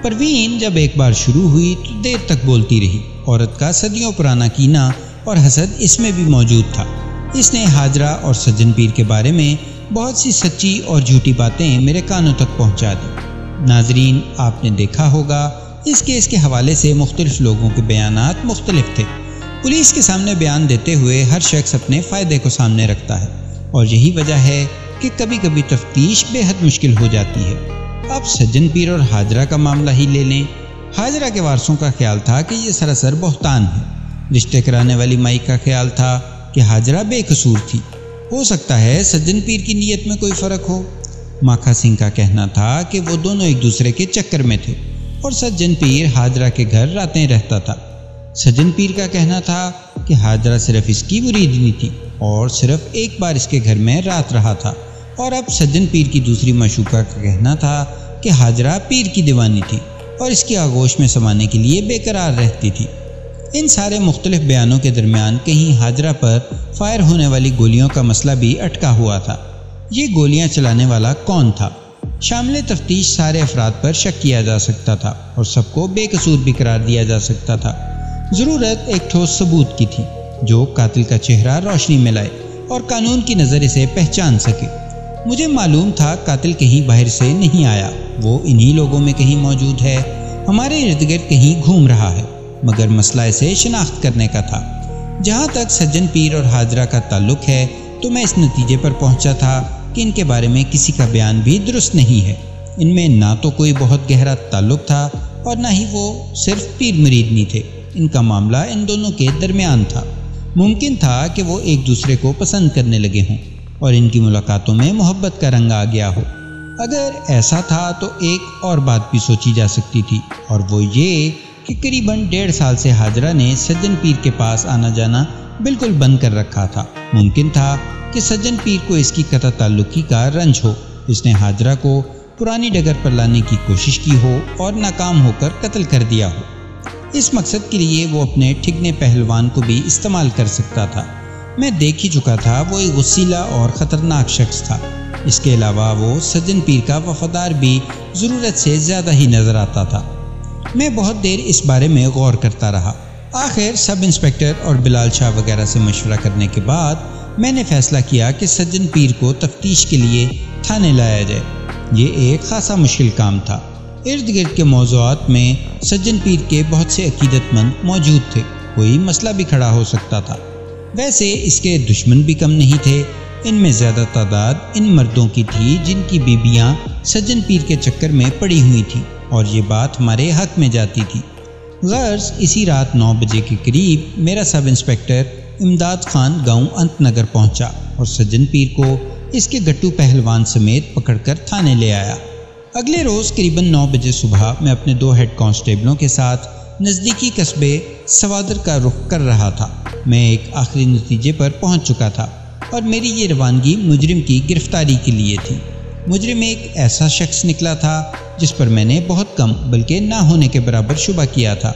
پروین جب ایک بار شروع ہوئی تو دیر تک بولتی رہی۔ عورت کا صدیوں پرانا کینہ اور حسد اس میں بھی موجود تھا۔ اس نے حاجرہ اور سجن پیر کے بارے میں بہت سی سچی اور جھوٹی باتیں میرے کانوں تک پہنچا دی۔ ناظرین، آپ نے دیکھا ہوگا اس کیس کے حوالے سے مختلف لوگوں کے بیانات مختلف تھے۔ پولیس کے سامنے بیان دیتے ہوئے ہر شخص اپنے فائدے کو سامنے رکھتا ہے، اور یہی وجہ ہے کہ کبھی کبھی تفتیش بے حد مشکل ہو جاتی ہے۔ اب سجن پیر اور حاجرہ کا معاملہ ہی لے لیں۔ حاجرہ کے وارثوں کا خیال تھا کہ یہ سراسر بہتان ہے۔ رشتے کرانے والی مائی کا خیال تھا کہ حاجرہ بے قصور تھی۔ ہو سکتا ہے سجن پیر کی نیت میں کوئی فرق ہو۔ ماکھا سنگھ کا کہنا تھا کہ وہ دونوں ایک دوسرے کے چکر میں تھے اور سجن پیر حاجرہ کے گھر راتیں رہتا تھا۔ سجن پیر کا کہنا تھا کہ حاجرہ صرف اس کی مریدنی تھی اور صرف ایک بار اس کے گھر میں رات رہا تھا، اور اب سجن پیر کی دوسری معشوقہ کا کہنا تھا کہ ہاجرہ پیر کی دیوانی تھی اور اس کی آغوش میں سمانے کے لیے بے قرار رہتی تھی۔ ان سارے مختلف بیانوں کے درمیان کہیں ہاجرہ پر فائر ہونے والی گولیوں کا مسئلہ بھی اٹکا ہوا تھا۔ یہ گولیاں چلانے والا کون تھا؟ شامل تفتیش سارے افراد پر شک کیا جا سکتا تھا اور سب کو بے قصور بھی قرار دیا جا سکتا تھا۔ ضرورت ایک ٹھوس ثبوت کی تھی جو قاتل کا چہرہ روشنی میں لائے اور قانون کی نظر اسے پہچان سکے۔ مجھے معلوم تھا قاتل کہیں باہر سے نہیں آیا، وہ انہی لوگوں میں کہیں موجود ہے، ہمارے ارد گرد کہیں گھوم رہا ہے، مگر مسئلہ اسے شناخت کرنے کا تھا۔ جہاں تک سجن پیر اور ہاجرہ کا تعلق ہے تو میں اس نتیجے پر پہنچا تھا کہ ان کے بارے میں کسی کا بیان بھی درست نہیں ہے۔ ان میں نہ تو کوئی بہت گہرا تعلق تھا اور نہ ہی وہ صرف پیر مریدنی تھے، ان کا معاملہ ان دونوں کے درمیان تھا۔ ممکن تھا کہ وہ ایک دوسرے کو پسند کرنے لگے ہوں اور ان کی ملاقاتوں میں محبت کا رنگ آ گیا ہو۔ اگر ایسا تھا تو ایک اور بات بھی سوچی جا سکتی تھی، اور وہ یہ کہ قریباً 1.5 سال سے ہاجرہ نے سجن پیر کے پاس آنا جانا بالکل بند کر رکھا تھا۔ ممکن تھا کہ سجن پیر کو اس کی قطع تعلقی کا رنج ہو، اس نے ہاجرہ کو پرانی ڈگر پر لانے کی کوشش کی ہو اور ناکام ہو کر قتل کر دیا ہو۔ اس مقصد کے لیے وہ اپنے ٹھگنے پہلوان کو بھی استعمال کر سکتا تھا۔ میں دیکھ ہی چکا تھا وہ ایک غسیلہ اور خطرناک شخص تھا۔ اس کے علاوہ وہ سجن پیر کا وفادار بھی ضرورت سے زیادہ ہی نظر آتا تھا۔ میں بہت دیر اس بارے میں غور کرتا رہا۔ آخر سب انسپکٹر اور بلال شاہ وغیرہ سے مشورہ کرنے کے بعد میں نے فیصلہ کیا کہ سجن پیر کو تفتیش کے لیے تھانے لایا جائے۔ یہ ایک خاصا مشکل کام تھا۔ ارد گرد کے موضوعات میں سجن پیر کے بہت سے عقیدت مند موجود تھے، کوئی مسئلہ بھی کھڑا ہو سکتا تھا۔ ویسے اس کے دشمن بھی کم نہیں تھے، ان میں زیادہ تعداد ان مردوں کی تھی جن کی بیویاں سجن پیر کے چکر میں پڑی ہوئی تھیں، اور یہ بات ہمارے حق میں جاتی تھی۔ غرض اسی رات 9 بجے کے قریب میرا سب انسپکٹر امداد خان گاؤں انت نگر پہنچا اور سجن پیر کو اس کے گٹو پہلوان سمیت پکڑ کر تھانے لے آیا۔ اگلے روز قریباً 9 بجے صبح میں اپنے 2 ہیڈ کانسٹیبلوں کے ساتھ نزدیکی قصبے سوادر کا رخ کر رہا تھا۔ میں ایک آخری نتیجے پر پہنچ چکا تھا اور میری یہ روانگی مجرم کی گرفتاری کے لیے تھی۔ مجرم ایک ایسا شخص نکلا تھا جس پر میں نے بہت کم بلکہ نہ ہونے کے برابر شبہ کیا تھا۔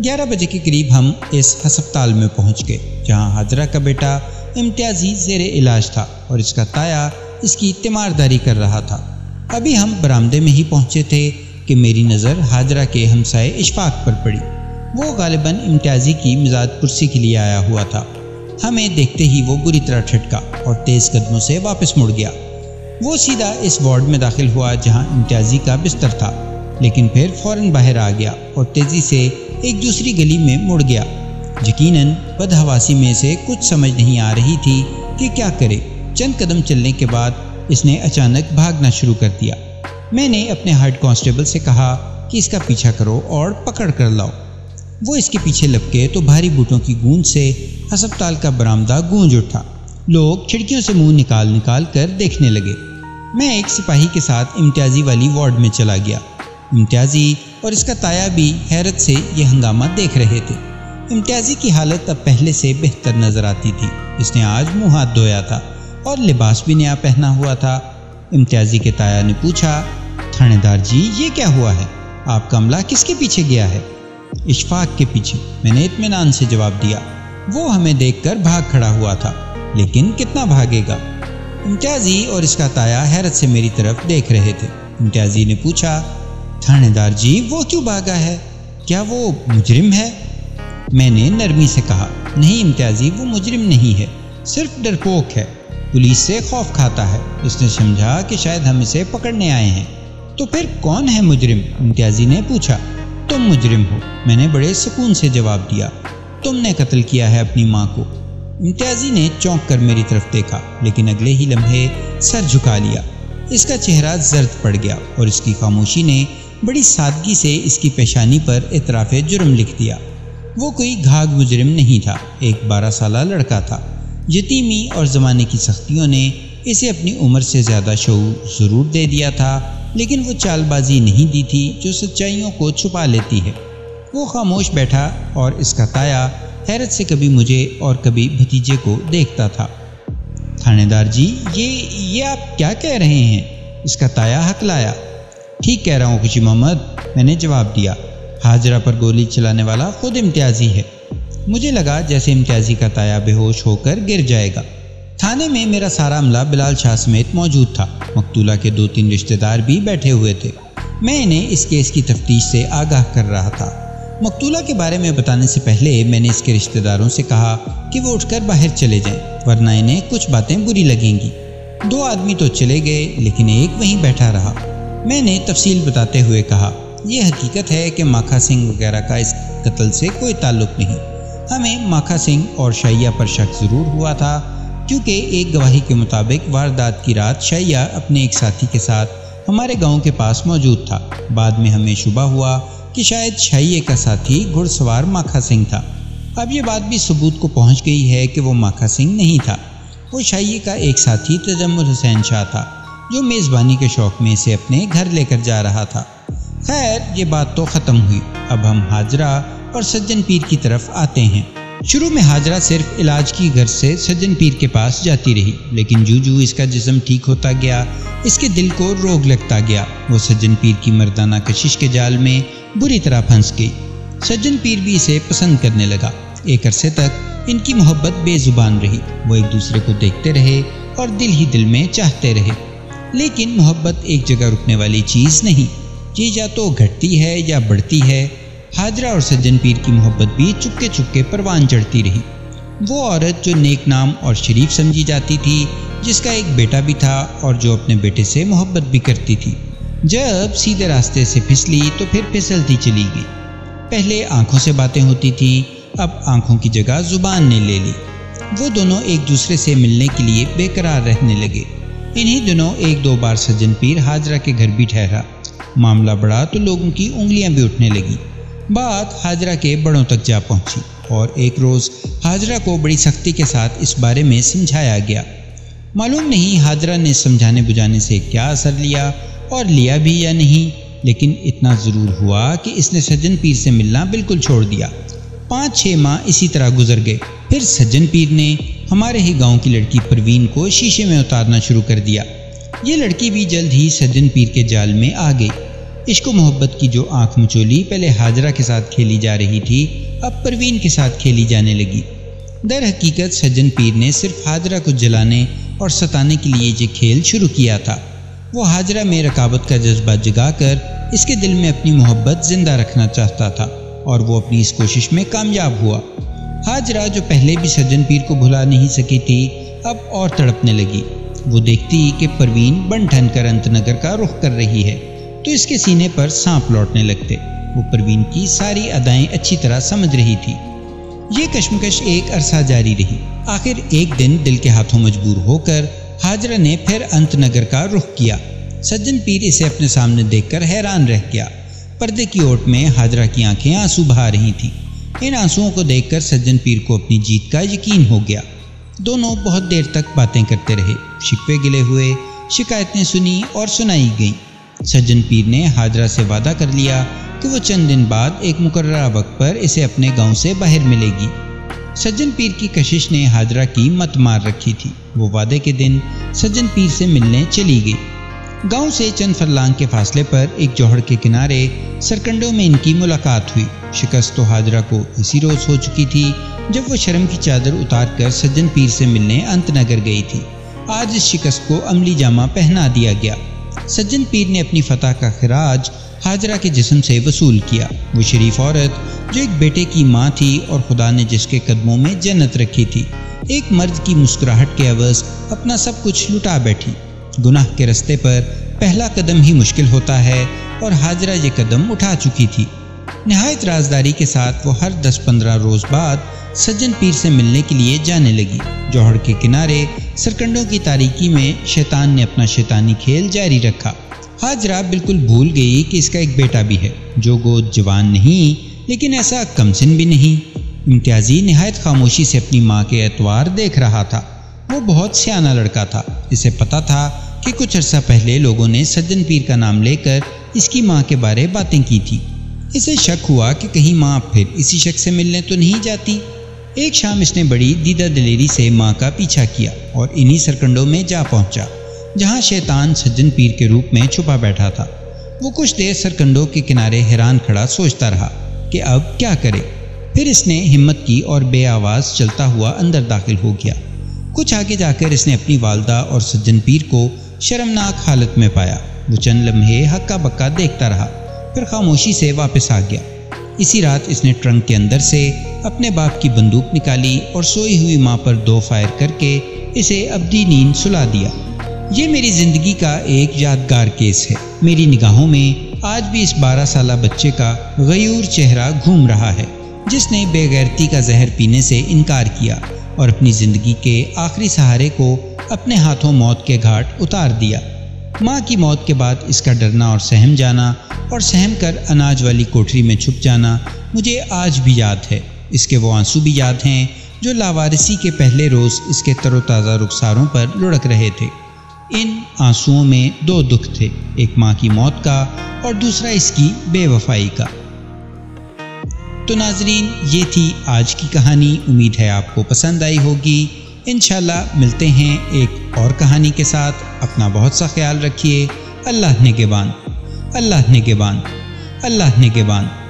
11 بجے کے قریب ہم اس ہسپتال میں پہنچ گئے جہاں ہاجرہ کا بیٹا امتیازی زیر علاج تھا اور اس کا تایا اس کی تیمارداری کر رہا تھا۔ ابھی ہم برآمدے میں ہی پہنچے تھے کہ میری نظر ہاجرہ کے ہمسائے اشفاق پر پڑی۔ وہ غالباً امتیازی کی مزاج پرسی کے لیے آیا ہوا تھا۔ ہمیں دیکھتے ہی وہ بری طرح ٹھٹکا اور تیز قدموں سے واپس مڑ گیا۔ وہ سیدھا اس وارڈ میں داخل ہوا جہاں امتیازی کا بستر تھا، لیکن پھر فوراً باہر آ گیا اور تیزی سے ایک دوسری گلی میں مڑ گیا۔ یقیناً بدحواسی میں سے کچھ سمجھ نہیں آ رہی تھی کہ کیا کرے۔ چند قدم چلنے کے بعد اس نے اچانک بھاگنا شروع کر دیا۔ میں نے اپنے ہیڈ کانسٹیبل سے کہا کہ اس کا پیچھا کرو اور پکڑ کر لاؤ۔ وہ اس کے پیچھے لپکے تو بھاری بوٹوں کی گونج سے ہسپتال کا برآمدہ گونج اٹھا۔ لوگ کھڑکیوں سے منہ نکال نکال کر دیکھنے لگے۔ میں ایک سپاہی کے ساتھ امتیازی والی وارڈ میں چلا گیا۔ امتیازی اور اس کا تایا بھی حیرت سے یہ ہنگامہ دیکھ رہے تھے۔ امتیازی کی حالت اب پہلے سے بہتر نظر آتی تھی۔ اس نے آج منہ ہاتھ دھویا تھا اور لباس بھی نیا پہنا ہوا تھا۔ امتیازی کے تایا نے پوچھا، تھانے دار جی یہ کیا ہوا ہے؟ آپ کا عملہ کس کے پیچھے گیا ہے؟ اشفاق کے پیچھے، میں نے اطمینان سے جواب دیا۔ وہ ہمیں دیکھ کر بھاگ کھڑا ہوا تھا، لیکن کتنا بھاگے گا؟ امتیازی اور اس کا تایا حیرت سے میری طرف دیکھ رہے تھے۔ امتیازی نے پوچھا، تھانے دار جی وہ کیوں بھاگا ہے؟ کیا وہ مجرم ہے؟ میں نے نرمی سے کہا، نہیں امتیازی وہ مجرم نہیں ہے، صرف ڈرپوک ہے، پولیس سے خوف کھاتا ہے۔ اس نے سمجھا کہ شاید ہم اسے پکڑنے آئے ہیں۔ تو پھر کون ہے مجرم؟ امتیازی نے پوچھا۔ تم مجرم ہو، میں نے بڑے سکون سے جواب دیا۔ تم نے قتل کیا ہے اپنی ماں کو۔ امتیازی نے چونک کر میری طرف دیکھا، لیکن اگلے ہی لمحے سر جھکا لیا۔ اس کا چہرہ زرد پڑ گیا اور اس کی خاموشی نے بڑی سادگی سے اس کی پیشانی پر اعتراف جرم لکھ دیا۔ وہ کوئی گھاگ مجرم نہیں تھا، ایک 12 سالہ لڑکا تھا۔ یتیمی اور زمانے کی سختیوں نے اسے اپنی عمر سے زیادہ شعور ضرور دے دیا تھا، لیکن وہ چال بازی نہیں دی تھی جو سچائیوں کو چھپا لیتی ہے۔ وہ خاموش بیٹھا اور اس کا تایا حیرت سے کبھی مجھے اور کبھی بھتیجے کو دیکھتا تھا۔ تھانے دار جی، یہ آپ کیا کہہ رہے ہیں؟ اس کا تایا ہکلایا۔ ٹھیک کہہ رہا ہوں خوشی محمد، میں نے جواب دیا۔ حاجرہ پر گولی چلانے والا خود امتیازی ہے۔ مجھے لگا جیسے امتیازی کا تایا بے ہوش ہو کر گر جائے گا۔ تھانے میں میرا سارا عملہ بلال شاہ سمیت موجود تھا۔ مقتولہ کے 2-3 رشتہ دار بھی بیٹھے ہوئے تھے۔ میں انہیں اس کیس کی تفتیش سے آگاہ کر رہا تھا۔ مقتولہ کے بارے میں بتانے سے پہلے میں نے اس کے رشتہ داروں سے کہا کہ وہ اٹھ کر باہر چلے جائیں، ورنہ انہیں کچھ باتیں بری لگیں گی۔ 2 آدمی تو چلے گئے لیکن ایک وہیں بیٹھا رہا۔ میں نے تفصیل بتاتے ہوئے کہا، یہ حقیقت ہے کہ ماکھا سنگھ وغیرہ کا اس قتل سے کوئی تعلق نہیں۔ ہمیں ماکھا سنگھ اور شائیہ پر شک ضرور ہوا تھا، کیونکہ ایک گواہی کے مطابق واردات کی رات شائیہ اپنے ایک ساتھی کے ساتھ ہمارے گاؤں کے پاس موجود تھا۔ بعد میں ہمیں شبہ ہوا کہ شاید شائیہ کا ساتھی گھڑ سوار ماکھا سنگھ تھا۔ اب یہ بات بھی ثبوت کو پہنچ گئی ہے کہ وہ ماکھا سنگھ نہیں تھا، وہ شائیہ کا ایک ساتھی تجمل حسین شاہ تھا، جو میزبانی کے شوق میں اسے اپنے گھر لے کر جا رہا تھا۔ خیر، یہ بات تو ختم ہوئی۔ اب ہم حاجرہ اور سجن پیر کی طرف آتے ہیں۔ شروع میں حاجرہ صرف علاج کی غرض سے سجن پیر کے پاس جاتی رہی، لیکن جو اس کا جسم ٹھیک ہوتا گیا، اس کے دل کو روگ لگتا گیا۔ وہ سجن پیر کی مردانہ کشش کے جال میں بری طرح پھنس گئی۔ سجن پیر بھی اسے پسند کرنے لگا۔ ایک عرصے تک ان کی محبت بے زبان رہی۔ وہ ایک دوسرے کو دیکھتے رہے اور دل ہی دل میں چاہتے رہے۔ لیکن محبت ایک جگہ رکنے والی چیز نہیں، یہ یا تو گھٹتی ہے یا بڑھتی ہے۔ حاجرہ اور سجن پیر کی محبت بھی چپکے چپکے پروان چڑھتی رہی۔ وہ عورت جو نیک نام اور شریف سمجھی جاتی تھی، جس کا ایک بیٹا بھی تھا اور جو اپنے بیٹے سے محبت بھی کرتی تھی، جب سیدھے راستے سے پھسلی تو پھر پھسلتی چلی گئی۔ پہلے آنکھوں سے باتیں ہوتی تھیں، اب آنکھوں کی جگہ زبان نے لے لی۔ وہ دونوں ایک دوسرے سے ملنے کے لیے بے قرار رہنے لگے۔ انہی دنوں 1-2 بار سجن پیر حاجرہ کے گھر بھی ٹھہرا۔ معاملہ بڑھا تو لوگوں کی انگلیاں بھی اٹھنے لگیں۔ بات حاجرہ کے بڑوں تک جا پہنچی اور ایک روز حاجرہ کو بڑی سختی کے ساتھ اس بارے میں سمجھایا گیا۔ معلوم نہیں حاجرہ نے سمجھانے بجھانے سے کیا اثر لیا اور لیا بھی یا نہیں، لیکن اتنا ضرور ہوا کہ اس نے سجن پیر سے ملنا بالکل چھوڑ دیا۔ 5-6 ماہ اسی طرح گزر گئے۔ پھر سجن پیر نے ہمارے ہی گاؤں کی لڑکی پروین کو شیشے میں اتارنا شروع کر دیا۔ یہ لڑکی بھی جلد ہی سجن پیر کے جال میں آ گئی۔ عشق و محبت کی جو آنکھ مچولی پہلے حاجرہ کے ساتھ کھیلی جا رہی تھی، اب پروین کے ساتھ کھیلی جانے لگی۔ در حقیقت سجن پیر نے صرف حاجرہ کو جلانے اور ستانے کے لیے یہ کھیل شروع کیا تھا۔ وہ حاجرہ میں رقابت کا جذبہ جگا کر اس کے دل میں اپنی محبت زندہ رکھنا چاہتا تھا، اور وہ اپنی اس کوشش میں کامیاب ہوا۔ حاجرہ جو پہلے بھی سجن پیر کو بھلا نہیں سکی تھی، اب اور تڑپنے لگی۔ وہ دیکھتی کہ پروین بن ٹھن کر انت نگر کا رخ کر رہی ہے تو اس کے سینے پر سانپ لوٹنے لگتے۔ وہ پروین کی ساری ادائیں اچھی طرح سمجھ رہی تھی۔ یہ کشمکش ایک عرصہ جاری رہی۔ آخر ایک دن دل کے ہاتھوں مجبور ہو کر حاجرہ نے پھر انت نگر کا رخ کیا۔ سجن پیر اسے اپنے سامنے دیکھ کر حیران رہ گیا۔ پردے کی اوٹ میں حاجرہ کی آنکھیں آنسو بہا رہی تھیں۔ ان آنسوؤں کو دیکھ کر سجن پیر کو اپنی جیت کا یقین ہو گیا۔ دونوں بہت دیر تک باتیں کرتے رہے، شکوے گلے ہوئے، شکایتیں سنی اور سنائی گئیں۔ سجن پیر نے حاجرہ سے وعدہ کر لیا کہ وہ چند دن بعد ایک مقررہ وقت پر اسے اپنے گاؤں سے باہر ملے گی۔ سجن پیر کی کشش نے حاجرہ کی مت مار رکھی تھی۔ وہ وعدے کے دن سجن پیر سے ملنے چلی گئی۔ گاؤں سے چند فرلانگ کے فاصلے پر ایک جوہڑ کے کنارے سرکنڈوں میں ان کی ملاقات ہوئی۔ شکست تو حاجرہ کو اسی روز ہو چکی تھی جب وہ شرم کی چادر اتار کر سجن پیر سے ملنے انت نگر گئی تھی۔ آج اس شکست کو عملی جامہ پہنا دیا گیا۔ سجن پیر نے اپنی فتح کا خراج حاجرہ کے جسم سے وصول کیا۔ وہ شریف عورت جو ایک بیٹے کی ماں تھی اور خدا نے جس کے قدموں میں جنت رکھی تھی، ایک مرد کی مسکراہٹ کے عوض اپنا سب کچھ لٹا بیٹھی۔ گناہ کے رستے پر پہلا قدم ہی مشکل ہوتا ہے اور حاجرہ یہ قدم اٹھا چکی تھی۔ نہایت رازداری کے ساتھ وہ ہر 10-15 روز بعد سجن پیر سے ملنے کے لیے جانے لگی۔ جوہڑ کے کنارے سرکنڈوں کی تاریکی میں شیطان نے اپنا شیطانی کھیل جاری رکھا۔ حاجرہ بالکل بھول گئی کہ اس کا ایک بیٹا بھی ہے جو گود جوان نہیں لیکن ایسا کم سن بھی نہیں۔ امتیازی نہایت خاموشی سے اپنی ماں کے اعتبار دیکھ رہا تھا۔ وہ بہت سیانہ لڑکا تھا۔ اسے پتا تھا کہ کچھ عرصہ پہلے لوگوں نے سجن پیر کا نام لے کر اس کی ماں کے بارے باتیں کی تھی۔ اسے شک ہوا کہ کہیں ماں پھر اسی شخص سے ملنے تو نہیں جاتی۔ ایک شام اس نے بڑی دیدہ دلیری سے ماں کا پیچھا کیا اور انہی سرکنڈوں میں جا پہنچا جہاں شیطان سجن پیر کے روپ میں چھپا بیٹھا تھا۔ وہ کچھ دیر سرکنڈوں کے کنارے حیران کھڑا سوچتا رہا کہ اب کیا کرے۔ پھر اس نے ہمت کی اور بے آواز چلتا ہوا اندر داخل ہو گیا۔ کچھ آگے جا کر اس نے اپنی والدہ اور سجن پیر کو شرمناک حالت میں پایا۔ وہ چند لمحے ہکا بکا دیکھتا رہا، پھر خاموشی سے واپس آ گیا۔ اسی رات اس نے ٹرنک کے اندر سے اپنے باپ کی بندوق نکالی اور سوئی ہوئی ماں پر 2 فائر کر کے اسے ابدی نیند سلا دیا۔ یہ میری زندگی کا ایک یادگار کیس ہے۔ میری نگاہوں میں آج بھی اس 12 سالہ بچے کا غیور چہرہ گھوم رہا ہے جس نے بے غیرتی کا زہر پینے سے انکار کیا اور اپنی زندگی کے آخری سہارے کو اپنے ہاتھوں موت کے گھاٹ اتار دیا۔ ماں کی موت کے بعد اس کا ڈرنا اور سہم جانا اور سہم کر اناج والی کوٹری میں چھپ جانا مجھے آج بھی یاد ہے۔ اس کے وہ آنسو بھی یاد ہیں جو لاوارثی کے پہلے روز اس کے تر و تازہ رخساروں پر لڑک رہے تھے۔ ان آنسوؤں میں 2 دکھ تھے، ایک ماں کی موت کا اور دوسرا اس کی بے وفائی کا۔ تو ناظرین، یہ تھی آج کی کہانی۔ امید ہے آپ کو پسند آئی ہوگی۔ انشاءاللہ ملتے ہیں ایک اور کہانی کے ساتھ۔ اپنا بہت سا خیال رکھیے۔ اللہ نگہبان، اللہ نگہبان، اللہ نگہبان۔